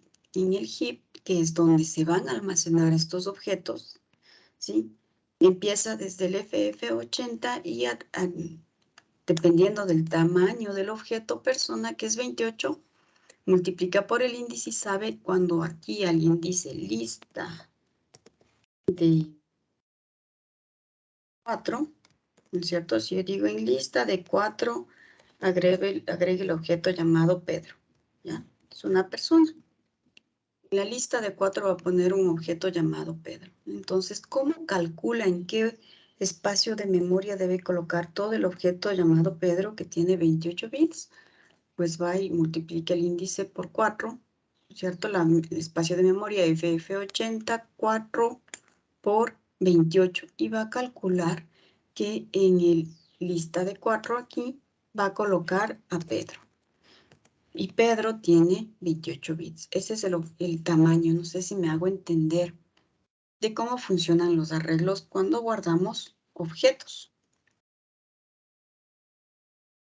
el heap, que es donde se van a almacenar estos objetos, ¿sí? Empieza desde el FF80 y dependiendo del tamaño del objeto persona, que es 28, multiplica por el índice y sabe cuando aquí alguien dice lista de 4, ¿no es cierto? Si yo digo en lista de 4, agregue el objeto llamado Pedro, ¿ya? Es una persona. En la lista de 4 va a poner un objeto llamado Pedro. Entonces, ¿cómo calcula en qué espacio de memoria debe colocar todo el objeto llamado Pedro que tiene 28 bits? Pues va y multiplica el índice por 4, ¿cierto? El espacio de memoria FF80, 4 por 28. Y va a calcular que en el lista de 4 aquí va a colocar a Pedro. Y Pedro tiene 28 bits. Ese es el tamaño. No sé si me hago entender de cómo funcionan los arreglos cuando guardamos objetos.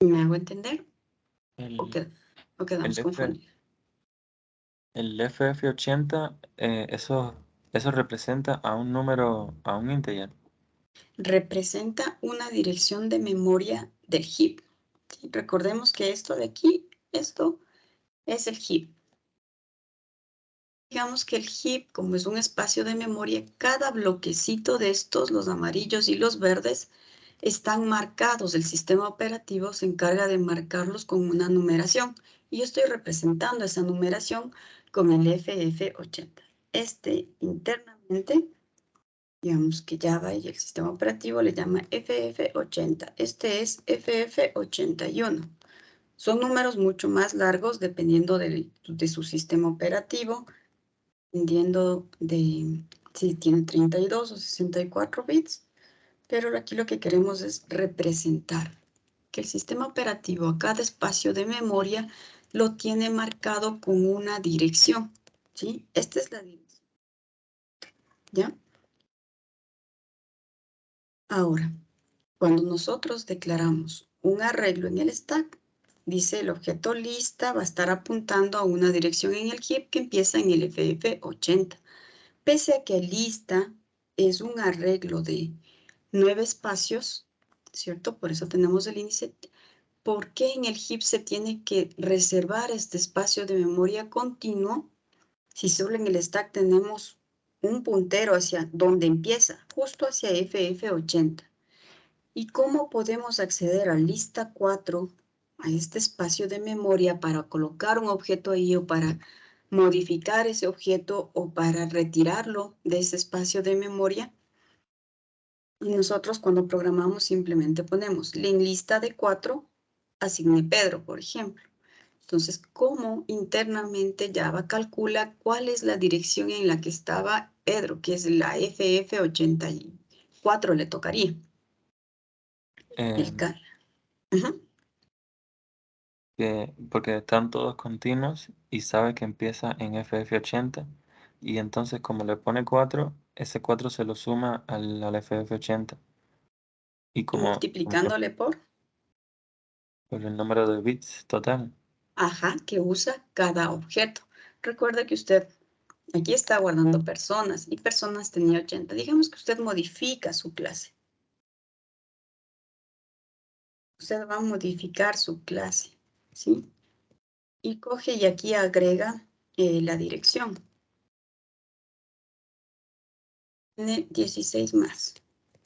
¿Me hago entender? ¿O quedamos confundidos? El FF80, eso representa a un número, a un integer. Representa una dirección de memoria del heap. ¿Sí? Recordemos que esto de aquí, esto es el heap. Digamos que el heap, como es un espacio de memoria, cada bloquecito de estos, los amarillos y los verdes, están marcados. El sistema operativo se encarga de marcarlos con una numeración. Y yo estoy representando esa numeración con el FF80. Internamente, digamos que Java y el sistema operativo le llama FF80. Este es FF81. Son números mucho más largos dependiendo de su sistema operativo, dependiendo de si tiene 32 o 64 bits, pero aquí lo que queremos es representar que el sistema operativo a cada espacio de memoria lo tiene marcado con una dirección, ¿sí? Esta es la dirección, ¿ya? Ahora, cuando nosotros declaramos un arreglo en el stack, dice el objeto lista va a estar apuntando a una dirección en el heap que empieza en el FF80. Pese a que lista es un arreglo de 9 espacios, ¿cierto? Por eso tenemos el índice. ¿Por qué en el heap se tiene que reservar este espacio de memoria continuo si solo en el stack tenemos un puntero hacia donde empieza, justo hacia FF80? ¿Y cómo podemos acceder a lista 4, a este espacio de memoria para colocar un objeto ahí o para modificar ese objeto o para retirarlo de ese espacio de memoria? Y nosotros cuando programamos simplemente ponemos en lista de 4, asigne Pedro, por ejemplo. Entonces, ¿cómo internamente Java calcula cuál es la dirección en la que estaba Pedro, que es la FF84 le tocaría? Porque están todos continuos y sabe que empieza en FF80 y entonces como le pone 4, ese 4 se lo suma al FF80. Y como multiplicándole por, el número de bits total. ajá, que usa cada objeto. Recuerda que usted aquí está guardando personas y personas tenía 80. Digamos que usted modifica su clase. Usted va a modificar su clase, ¿sí? Y coge y aquí agrega la dirección. Tiene 16 más.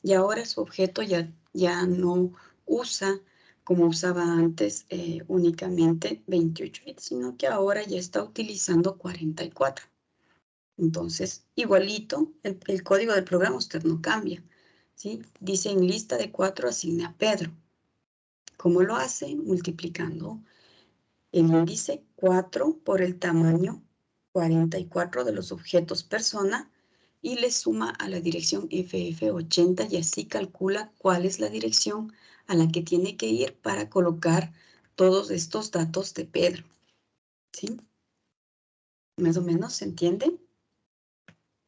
Y ahora su objeto ya no usa, como usaba antes, únicamente 28 bits, sino que ahora ya está utilizando 44. Entonces, igualito, el código del programa usted no cambia, ¿sí? Dice en lista de 4 asigne a Pedro. ¿Cómo lo hace? Multiplicando el índice 4 por el tamaño 44 de los objetos persona y le suma a la dirección FF80 y así calcula cuál es la dirección a la que tiene que ir para colocar todos estos datos de Pedro. ¿Sí? ¿Más o menos se entiende?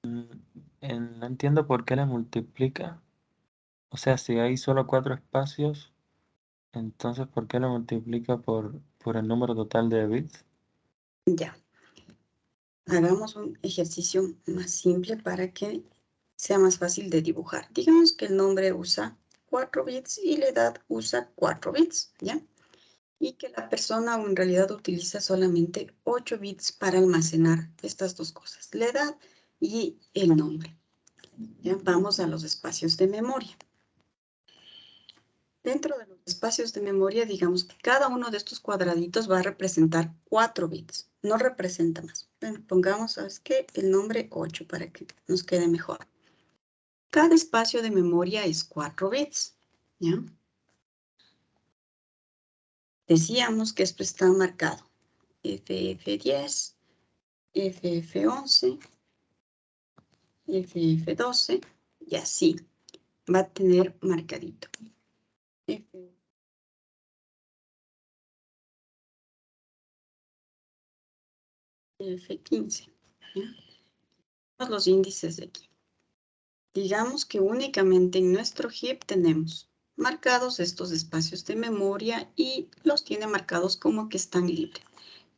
No entiendo por qué le multiplica. O sea, si hay solo 4 espacios, entonces ¿por qué lo multiplica por el número total de bits? Ya. Hagamos un ejercicio más simple para que sea más fácil de dibujar. Digamos que el nombre usa 4 bits y la edad usa 4 bits, ¿ya? Y que la persona en realidad utiliza solamente 8 bits para almacenar estas dos cosas, la edad y el nombre. ¿Ya? Vamos a los espacios de memoria. Dentro de los espacios de memoria, digamos que cada uno de estos cuadraditos va a representar 4 bits. No representa más. Pongamos, ¿sabes qué? El nombre 8 para que nos quede mejor. Cada espacio de memoria es 4 bits. ¿Ya? Decíamos que esto está marcado. FF10, FF11, FF12 y así. Va a tener marcadito. F15. ¿Ya? Los índices de aquí. Digamos que únicamente en nuestro heap tenemos marcados estos espacios de memoria y los tiene marcados como que están libres.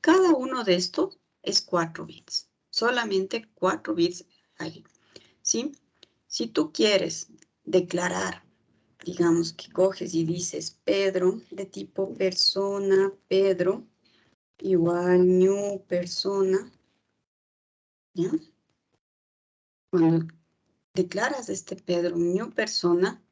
Cada uno de estos es 4 bits. Solamente 4 bits ahí. ¿Sí? Si tú quieres declarar, digamos que coges y dices Pedro de tipo persona, Pedro igual new persona, ¿ya? Cuando declaras este Pedro new persona,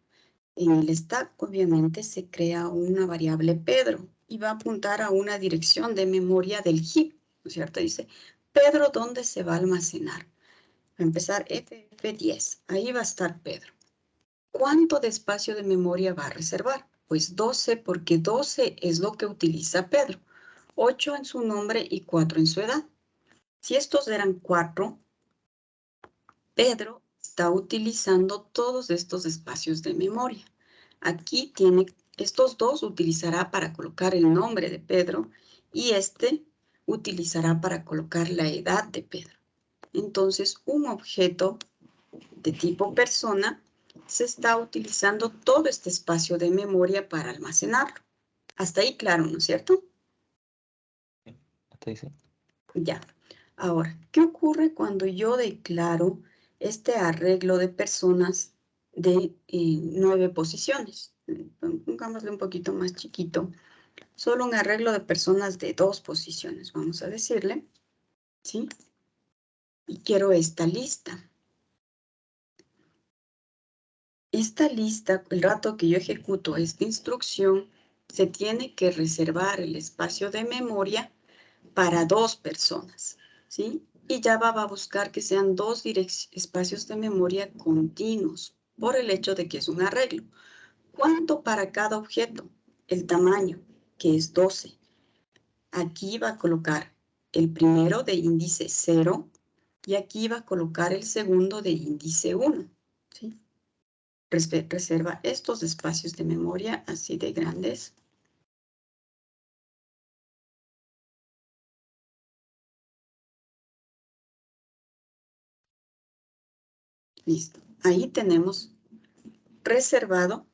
en el stack obviamente se crea una variable Pedro y va a apuntar a una dirección de memoria del heap, ¿no es cierto? Dice Pedro, ¿dónde se va a almacenar? Va a empezar FF10, ahí va a estar Pedro. ¿Cuánto de espacio de memoria va a reservar? Pues 12, porque 12 es lo que utiliza Pedro. 8 en su nombre y 4 en su edad. Si estos eran 4, Pedro está utilizando todos estos espacios de memoria. Aquí tiene, estos dos utilizará para colocar el nombre de Pedro y este utilizará para colocar la edad de Pedro. Entonces, un objeto de tipo persona se está utilizando todo este espacio de memoria para almacenarlo. Hasta ahí claro, ¿no es cierto? Hasta ahí sí. Ya. Ahora, ¿qué ocurre cuando yo declaro este arreglo de personas de 9 posiciones? Pongámosle un poquito más chiquito. Solo un arreglo de personas de 2 posiciones, vamos a decirle. ¿Sí? Y quiero esta lista. Esta lista, el rato que yo ejecuto esta instrucción, se tiene que reservar el espacio de memoria para 2 personas, ¿sí? Y Java va a buscar que sean 2 espacios de memoria continuos, por el hecho de que es un arreglo. ¿Cuánto para cada objeto? El tamaño, que es 12. Aquí va a colocar el primero de índice 0 y aquí va a colocar el segundo de índice 1, ¿sí? Reserva estos espacios de memoria así de grandes. Listo. Ahí tenemos reservado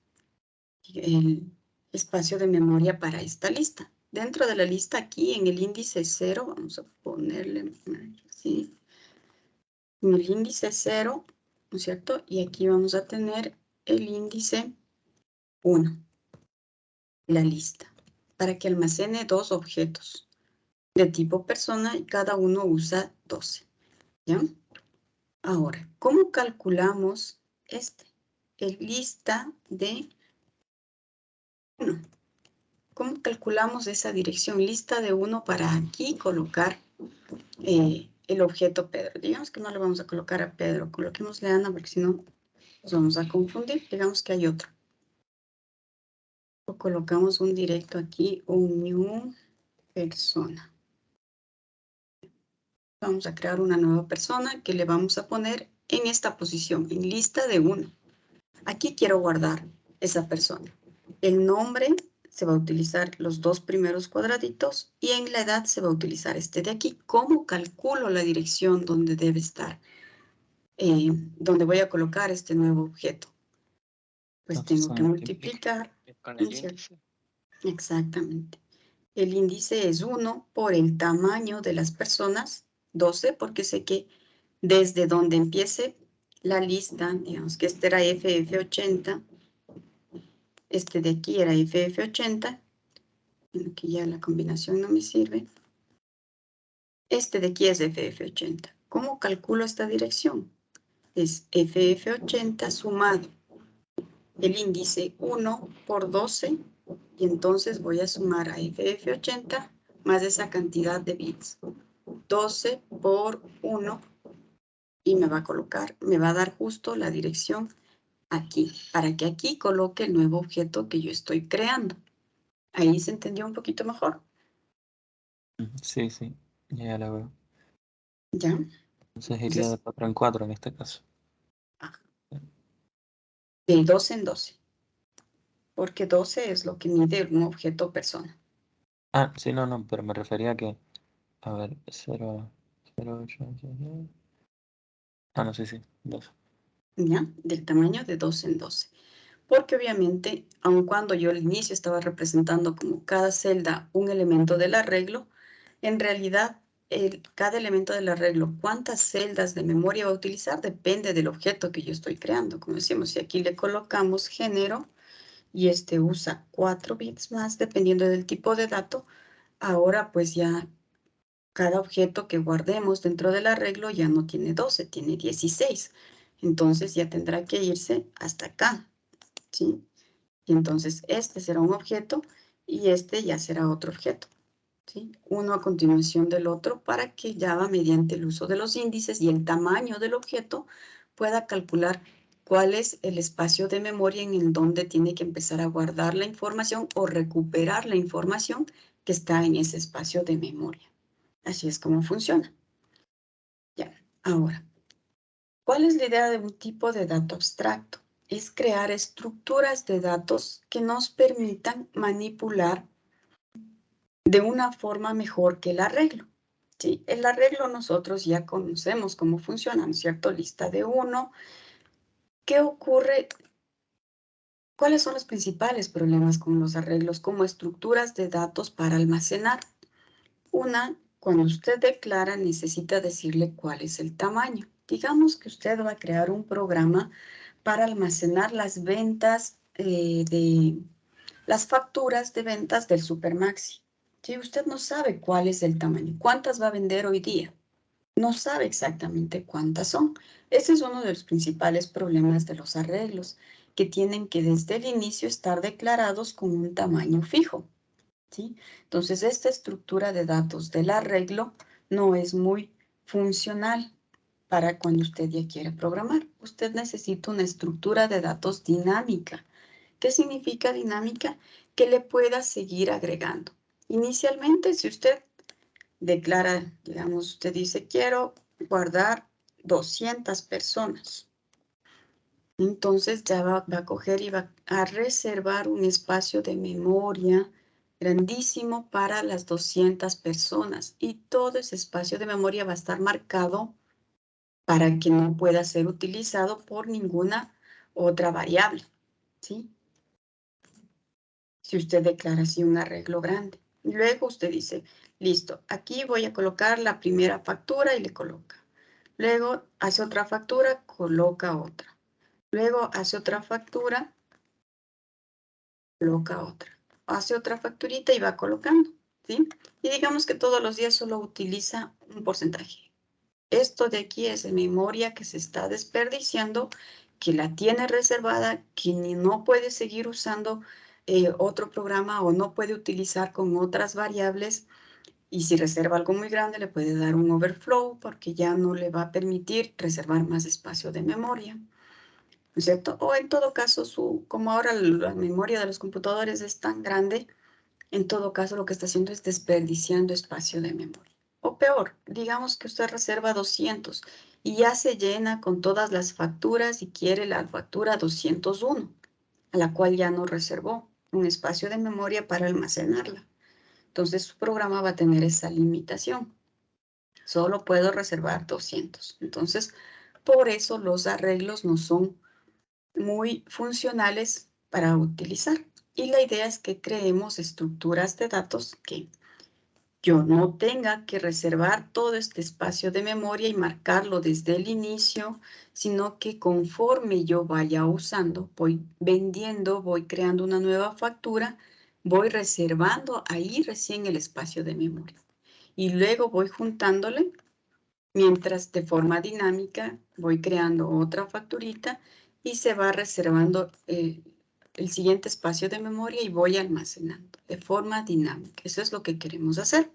el espacio de memoria para esta lista. Dentro de la lista aquí en el índice 0, vamos a ponerle así, en el índice 0, ¿no es cierto? Y aquí vamos a tener el índice 1, la lista, para que almacene 2 objetos de tipo persona y cada uno usa 12, ¿ya? Ahora, ¿cómo calculamos el lista de 1? ¿Cómo calculamos esa dirección? Lista de 1 para aquí colocar el objeto Pedro. Digamos que no le vamos a colocar a Pedro, coloquémosle a Ana porque si no nos vamos a confundir. Digamos que hay otro. O colocamos un directo aquí, un new persona. Vamos a crear una nueva persona que le vamos a poner en esta posición, en lista de 1. Aquí quiero guardar esa persona. El nombre se va a utilizar los 2 primeros cuadraditos y en la edad se va a utilizar este de aquí. ¿Cómo calculo la dirección donde debe estar? Donde voy a colocar este nuevo objeto. Pues Entonces tengo que multiplicar. Con el índice. Exactamente. El índice es 1 por el tamaño de las personas, 12, porque sé que desde donde empiece la lista, digamos que este era FF80, este de aquí era FF80, aquí ya la combinación no me sirve. Este de aquí es FF80. ¿Cómo calculo esta dirección? Es FF80 sumado el índice 1 por 12, y entonces voy a sumar a FF80 más esa cantidad de bits. 12 por 1, y me va a colocar, me va a dar justo la dirección aquí, para que aquí coloque el nuevo objeto que yo estoy creando. ¿Ahí se entendió un poquito mejor? Sí, sí, ya la veo. ¿Ya? Entonces iría de 4 en 4 en este caso. De 12 en 12. Porque 12 es lo que mide un objeto persona. Ah, sí, no, pero me refería a que, a ver, 0, 8, no, sí, 12. ¿Ya? Del tamaño de 12 en 12. Porque obviamente, aun cuando yo al inicio estaba representando como cada celda un elemento del arreglo, en realidad cada elemento del arreglo, cuántas celdas de memoria va a utilizar, depende del objeto que yo estoy creando. Como decimos, si aquí le colocamos género y este usa 4 bits más, dependiendo del tipo de dato, ahora pues ya cada objeto que guardemos dentro del arreglo ya no tiene 12, tiene 16. Entonces ya tendrá que irse hasta acá, ¿sí? Y entonces este será un objeto y este ya será otro objeto, ¿sí? Uno a continuación del otro para que Java, mediante el uso de los índices y el tamaño del objeto, pueda calcular cuál es el espacio de memoria en el donde tiene que empezar a guardar la información o recuperar la información que está en ese espacio de memoria. Así es como funciona. Ya, ahora, ¿cuál es la idea de un tipo de dato abstracto? Es crear estructuras de datos que nos permitan manipular de una forma mejor que el arreglo. ¿Sí? El arreglo nosotros ya conocemos cómo funciona, ¿no es cierto? Lista de 1. ¿Qué ocurre? ¿Cuáles son los principales problemas con los arreglos como estructuras de datos para almacenar? Una, cuando usted declara, necesita decirle cuál es el tamaño. Digamos que usted va a crear un programa para almacenar las ventas las facturas de ventas del Supermaxi. Si usted no sabe cuál es el tamaño, cuántas va a vender hoy día, no sabe exactamente cuántas son. Ese es uno de los principales problemas de los arreglos, que tienen que desde el inicio estar declarados con un tamaño fijo. ¿Sí? Entonces, esta estructura de datos del arreglo no es muy funcional para cuando usted ya quiere programar. Usted necesita una estructura de datos dinámica. ¿Qué significa dinámica? Que le pueda seguir agregando. Inicialmente, si usted declara, digamos, usted dice, quiero guardar 200 personas. Entonces ya va a coger y va a reservar un espacio de memoria grandísimo para las 200 personas. Y todo ese espacio de memoria va a estar marcado para que no pueda ser utilizado por ninguna otra variable, ¿sí? si usted declara así un arreglo grande. Y luego usted dice, listo, aquí voy a colocar la primera factura y le coloca. Luego hace otra factura, coloca otra. Luego hace otra factura, coloca otra. Hace otra facturita y va colocando, ¿sí? Y digamos que todos los días solo utiliza un porcentaje. Esto de aquí es de memoria que se está desperdiciando, que la tiene reservada, que no puede seguir usando otro programa o no puede utilizar con otras variables. Y si reserva algo muy grande, le puede dar un overflow porque ya no le va a permitir reservar más espacio de memoria, ¿no es cierto? O en todo caso, como ahora la memoria de los computadores es tan grande, en todo caso lo que está haciendo es desperdiciando espacio de memoria. O peor, digamos que usted reserva 200 y ya se llena con todas las facturas y quiere la factura 201, a la cual ya no reservó un espacio de memoria para almacenarla. Entonces su programa va a tener esa limitación. Solo puedo reservar 200. Entonces, por eso los arreglos no son muy funcionales para utilizar. Y la idea es que creemos estructuras de datos que yo no tenga que reservar todo este espacio de memoria y marcarlo desde el inicio, sino que conforme yo vaya usando, voy vendiendo, voy creando una nueva factura, voy reservando ahí recién el espacio de memoria. Y luego voy juntándole, mientras de forma dinámica voy creando otra facturita y se va reservando el siguiente espacio de memoria y voy almacenando de forma dinámica. Eso es lo que queremos hacer,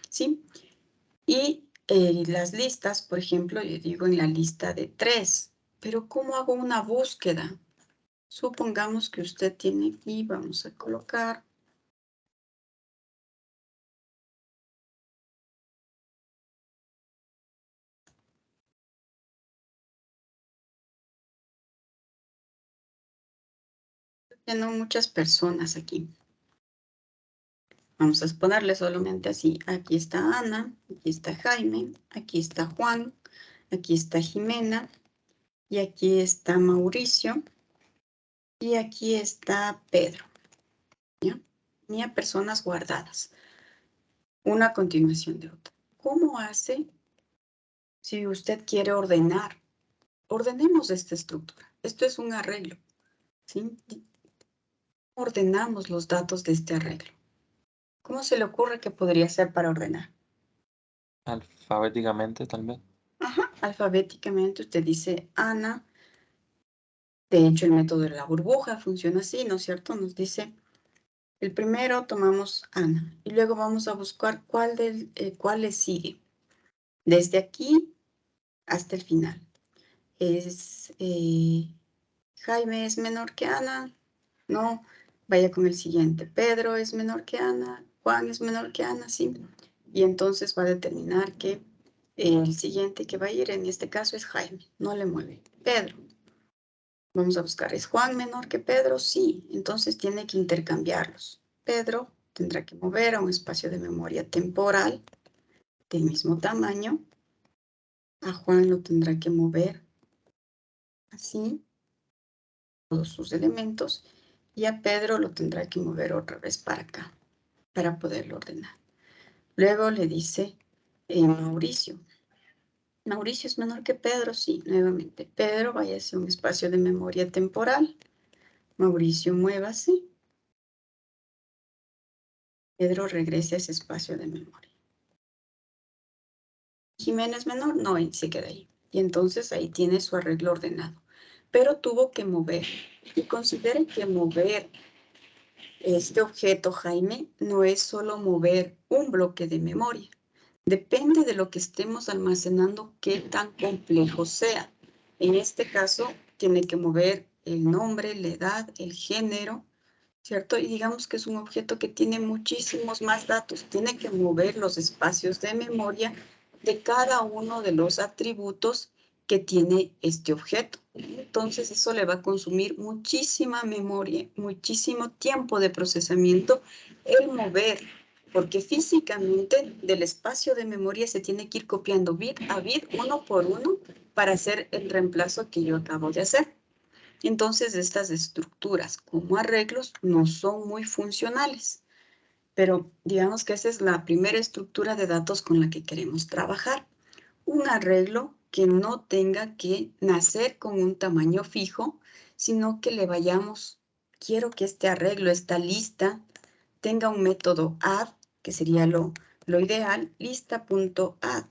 ¿sí? Y las listas, por ejemplo, yo digo en la lista de 3, pero ¿cómo hago una búsqueda? Supongamos que usted tiene aquí, vamos a colocar tengo muchas personas aquí. Vamos a ponerle solamente así. Aquí está Ana, aquí está Jaime, aquí está Juan, aquí está Jimena, y aquí está Mauricio, y aquí está Pedro. ¿Ya? Tenía personas guardadas. Una a continuación de otra. ¿Cómo hace si usted quiere ordenar? Ordenemos esta estructura. Esto es un arreglo, ¿sí? Ordenamos los datos de este arreglo. ¿Cómo se le ocurre que podría ser para ordenar? Alfabéticamente, tal vez. Ajá, alfabéticamente usted dice Ana. De hecho, el método de la burbuja funciona así, ¿no es cierto? Nos dice, el primero tomamos Ana y luego vamos a buscar cuál le sigue. Desde aquí hasta el final. Jaime es menor que Ana. No, vaya con el siguiente. Pedro es menor que Ana. Juan es menor que Ana, sí. Y entonces va a determinar que el siguiente que va a ir en este caso es Jaime. No le mueve. Pedro. Vamos a buscar, ¿es Juan menor que Pedro? Sí, entonces tiene que intercambiarlos. Pedro tendrá que mover a un espacio de memoria temporal del mismo tamaño. A Juan lo tendrá que mover así, todos sus elementos. Y a Pedro lo tendrá que mover otra vez para acá, para poderlo ordenar. Luego le dice Mauricio. Mauricio es menor que Pedro, sí, nuevamente. Pedro vaya hacia un espacio de memoria temporal. Mauricio muévase. Pedro regrese a ese espacio de memoria. Jimena es menor, no, se queda ahí. Y entonces ahí tiene su arreglo ordenado. Pero tuvo que mover. Y consideren que mover este objeto, Jaime, no es solo mover un bloque de memoria. Depende de lo que estemos almacenando, qué tan complejo sea. En este caso, tiene que mover el nombre, la edad, el género, ¿cierto? Y digamos que es un objeto que tiene muchísimos más datos. Tiene que mover los espacios de memoria de cada uno de los atributos que tiene este objeto. Entonces eso le va a consumir muchísima memoria, muchísimo tiempo de procesamiento el mover, porque físicamente del espacio de memoria se tiene que ir copiando bit a bit, uno por uno, para hacer el reemplazo que yo acabo de hacer. Entonces, estas estructuras como arreglos no son muy funcionales. Pero digamos que esa es la primera estructura de datos con la que queremos trabajar. Un arreglo que no tenga que nacer con un tamaño fijo, sino que le vayamos, quiero que este arreglo, esta lista, tenga un método add, que sería lo ideal, lista.add.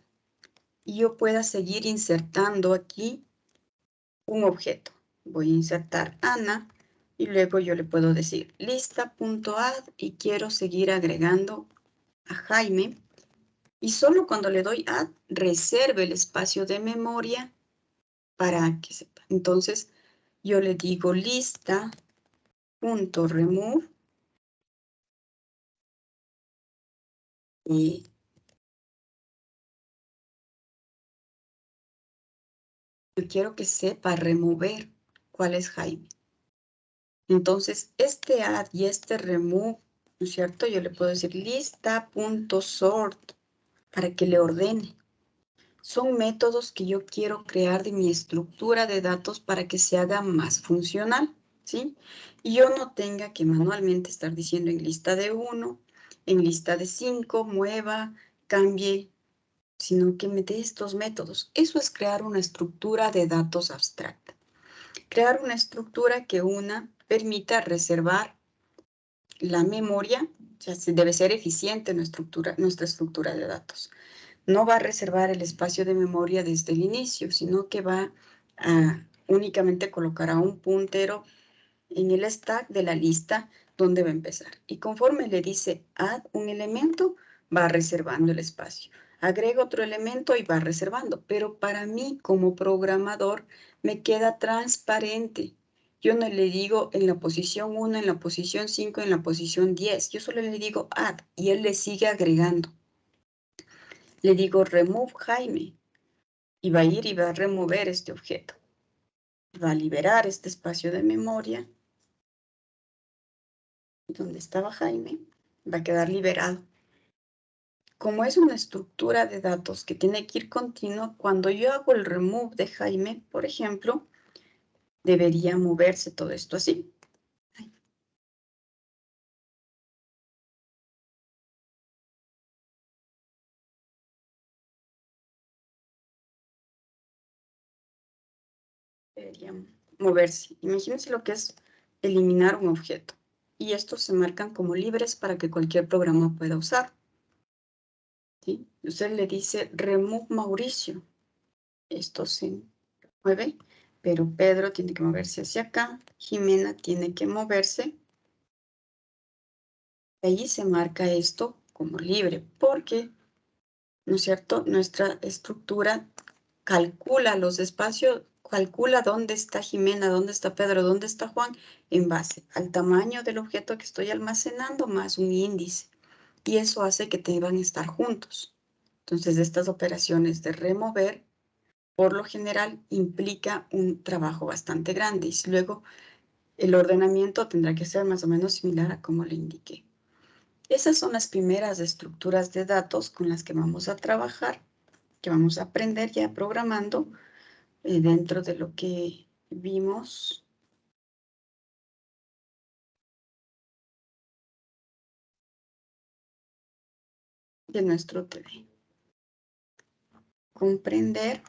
Y yo pueda seguir insertando aquí un objeto. Voy a insertar Ana y luego yo le puedo decir lista.add y quiero seguir agregando a Jaime. Y solo cuando le doy add, reserve el espacio de memoria para que sepa. Entonces, yo le digo lista.remove y yo quiero que sepa remover cuál es Jaime. Entonces, este add y este remove, ¿no es cierto? Yo le puedo decir lista.sort para que le ordene. Son métodos que yo quiero crear de mi estructura de datos para que se haga más funcional, ¿sí? Y yo no tenga que manualmente estar diciendo en lista de 1, en lista de 5, mueva, cambie, sino que me dé estos métodos. Eso es crear una estructura de datos abstracta. Crear una estructura que permita reservar la memoria, o sea, debe ser eficiente nuestra estructura de datos. No va a reservar el espacio de memoria desde el inicio, sino que va a únicamente colocar un puntero en el stack de la lista donde va a empezar. Y conforme le dice add un elemento, va reservando el espacio. Agrega otro elemento y va reservando. Pero para mí, como programador, me queda transparente. Yo no le digo en la posición 1, en la posición 5, en la posición 10. Yo solo le digo add y él le sigue agregando. Le digo remove Jaime y va a ir y va a remover este objeto. Va a liberar este espacio de memoria. Donde estaba Jaime, va a quedar liberado. Como es una estructura de datos que tiene que ir continuo, cuando yo hago el remove de Jaime, por ejemplo, debería moverse todo esto así. Debería moverse. Imagínense lo que es eliminar un objeto. Y estos se marcan como libres para que cualquier programa pueda usar. ¿Sí? Usted le dice remove Mauricio. Esto se mueve, pero Pedro tiene que moverse hacia acá. Jimena tiene que moverse. Ahí se marca esto como libre, porque, ¿no es cierto? Nuestra estructura calcula los espacios, calcula dónde está Jimena, dónde está Pedro, dónde está Juan, en base al tamaño del objeto que estoy almacenando más un índice. Y eso hace que deban estar juntos. Entonces, estas operaciones de remover, por lo general, implica un trabajo bastante grande. Y luego, el ordenamiento tendrá que ser más o menos similar a como le indiqué. Esas son las primeras estructuras de datos con las que vamos a trabajar, que vamos a aprender ya programando dentro de lo que vimos. De nuestro TD. Comprender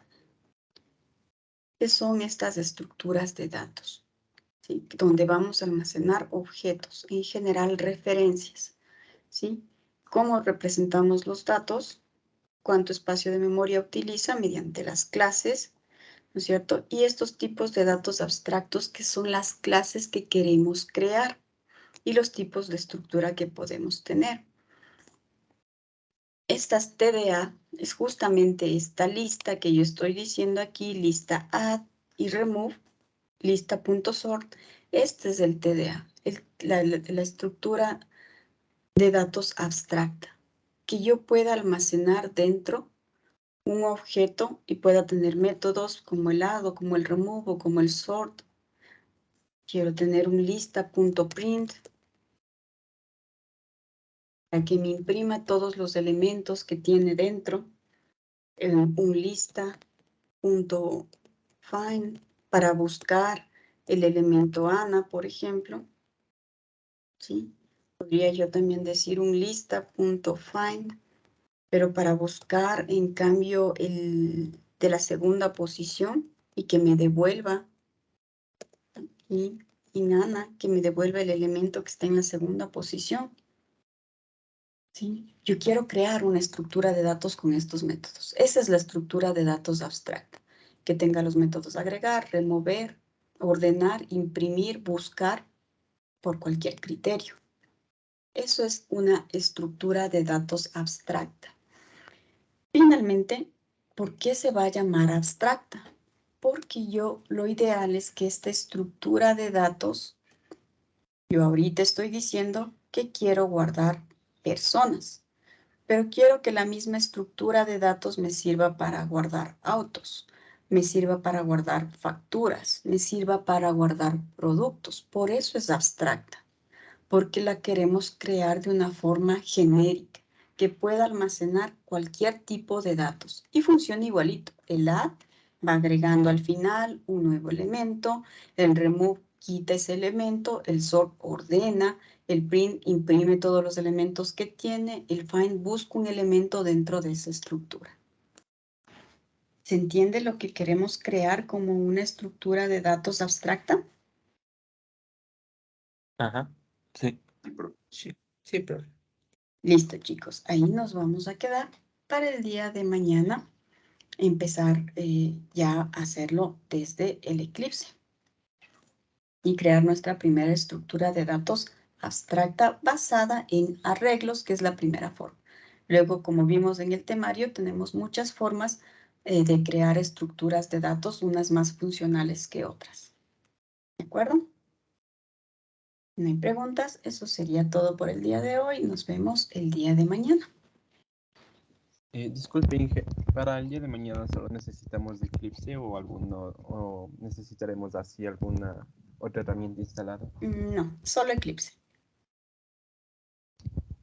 qué son estas estructuras de datos, ¿sí? Donde vamos a almacenar objetos, en general referencias, ¿sí? Cómo representamos los datos, cuánto espacio de memoria utiliza mediante las clases, ¿no es cierto? Y estos tipos de datos abstractos que son las clases que queremos crear y los tipos de estructura que podemos tener. Estas TDA es justamente esta lista que yo estoy diciendo aquí, lista add y remove, lista.sort. Este es el TDA, la estructura de datos abstracta, que yo pueda almacenar dentro un objeto y pueda tener métodos como el add o como el remove o como el sort. Quiero tener un lista.print para que me imprima todos los elementos que tiene dentro. Un lista.find para buscar el elemento Ana, por ejemplo. ¿Sí? Podría yo también decir un lista.find, pero para buscar en cambio el de la segunda posición y que me devuelva aquí en Ana, que me devuelva el elemento que está en la segunda posición. ¿Sí? Yo quiero crear una estructura de datos con estos métodos. Esa es la estructura de datos abstracta, que tenga los métodos agregar, remover, ordenar, imprimir, buscar por cualquier criterio. Eso es una estructura de datos abstracta. Finalmente, ¿por qué se va a llamar abstracta? Porque lo ideal es que esta estructura de datos, yo ahorita estoy diciendo que quiero guardar personas, pero quiero que la misma estructura de datos me sirva para guardar autos, me sirva para guardar facturas, me sirva para guardar productos. Por eso es abstracta, porque la queremos crear de una forma genérica, que pueda almacenar cualquier tipo de datos y funciona igualito. El add va agregando al final un nuevo elemento, el remove quita ese elemento, el sort ordena, el print imprime todos los elementos que tiene, el find busca un elemento dentro de esa estructura. ¿Se entiende lo que queremos crear como una estructura de datos abstracta? Ajá, sí. Sí, profe. Listo, chicos. Ahí nos vamos a quedar para el día de mañana. Empezar ya a hacerlo desde el Eclipse. Y crear nuestra primera estructura de datos abstracta basada en arreglos, que es la primera forma. Luego, como vimos en el temario, tenemos muchas formas de crear estructuras de datos, unas más funcionales que otras. ¿De acuerdo? No hay preguntas. Eso sería todo por el día de hoy. Nos vemos el día de mañana. Disculpe, Inge, para el día de mañana solo necesitamos de Eclipse o necesitaremos así alguna otra herramienta instalada. No, solo Eclipse.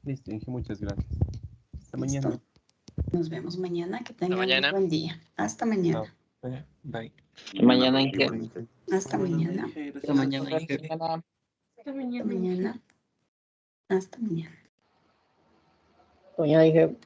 Listo, Inge, muchas gracias. Hasta Listo. mañana. Nos vemos mañana. Que tengan un mañana. buen día. Hasta mañana. Bye. Mañana, Inge. Hasta mañana. Hasta mañana, Inge. Hasta mañana. Hasta mañana. Doña, dije,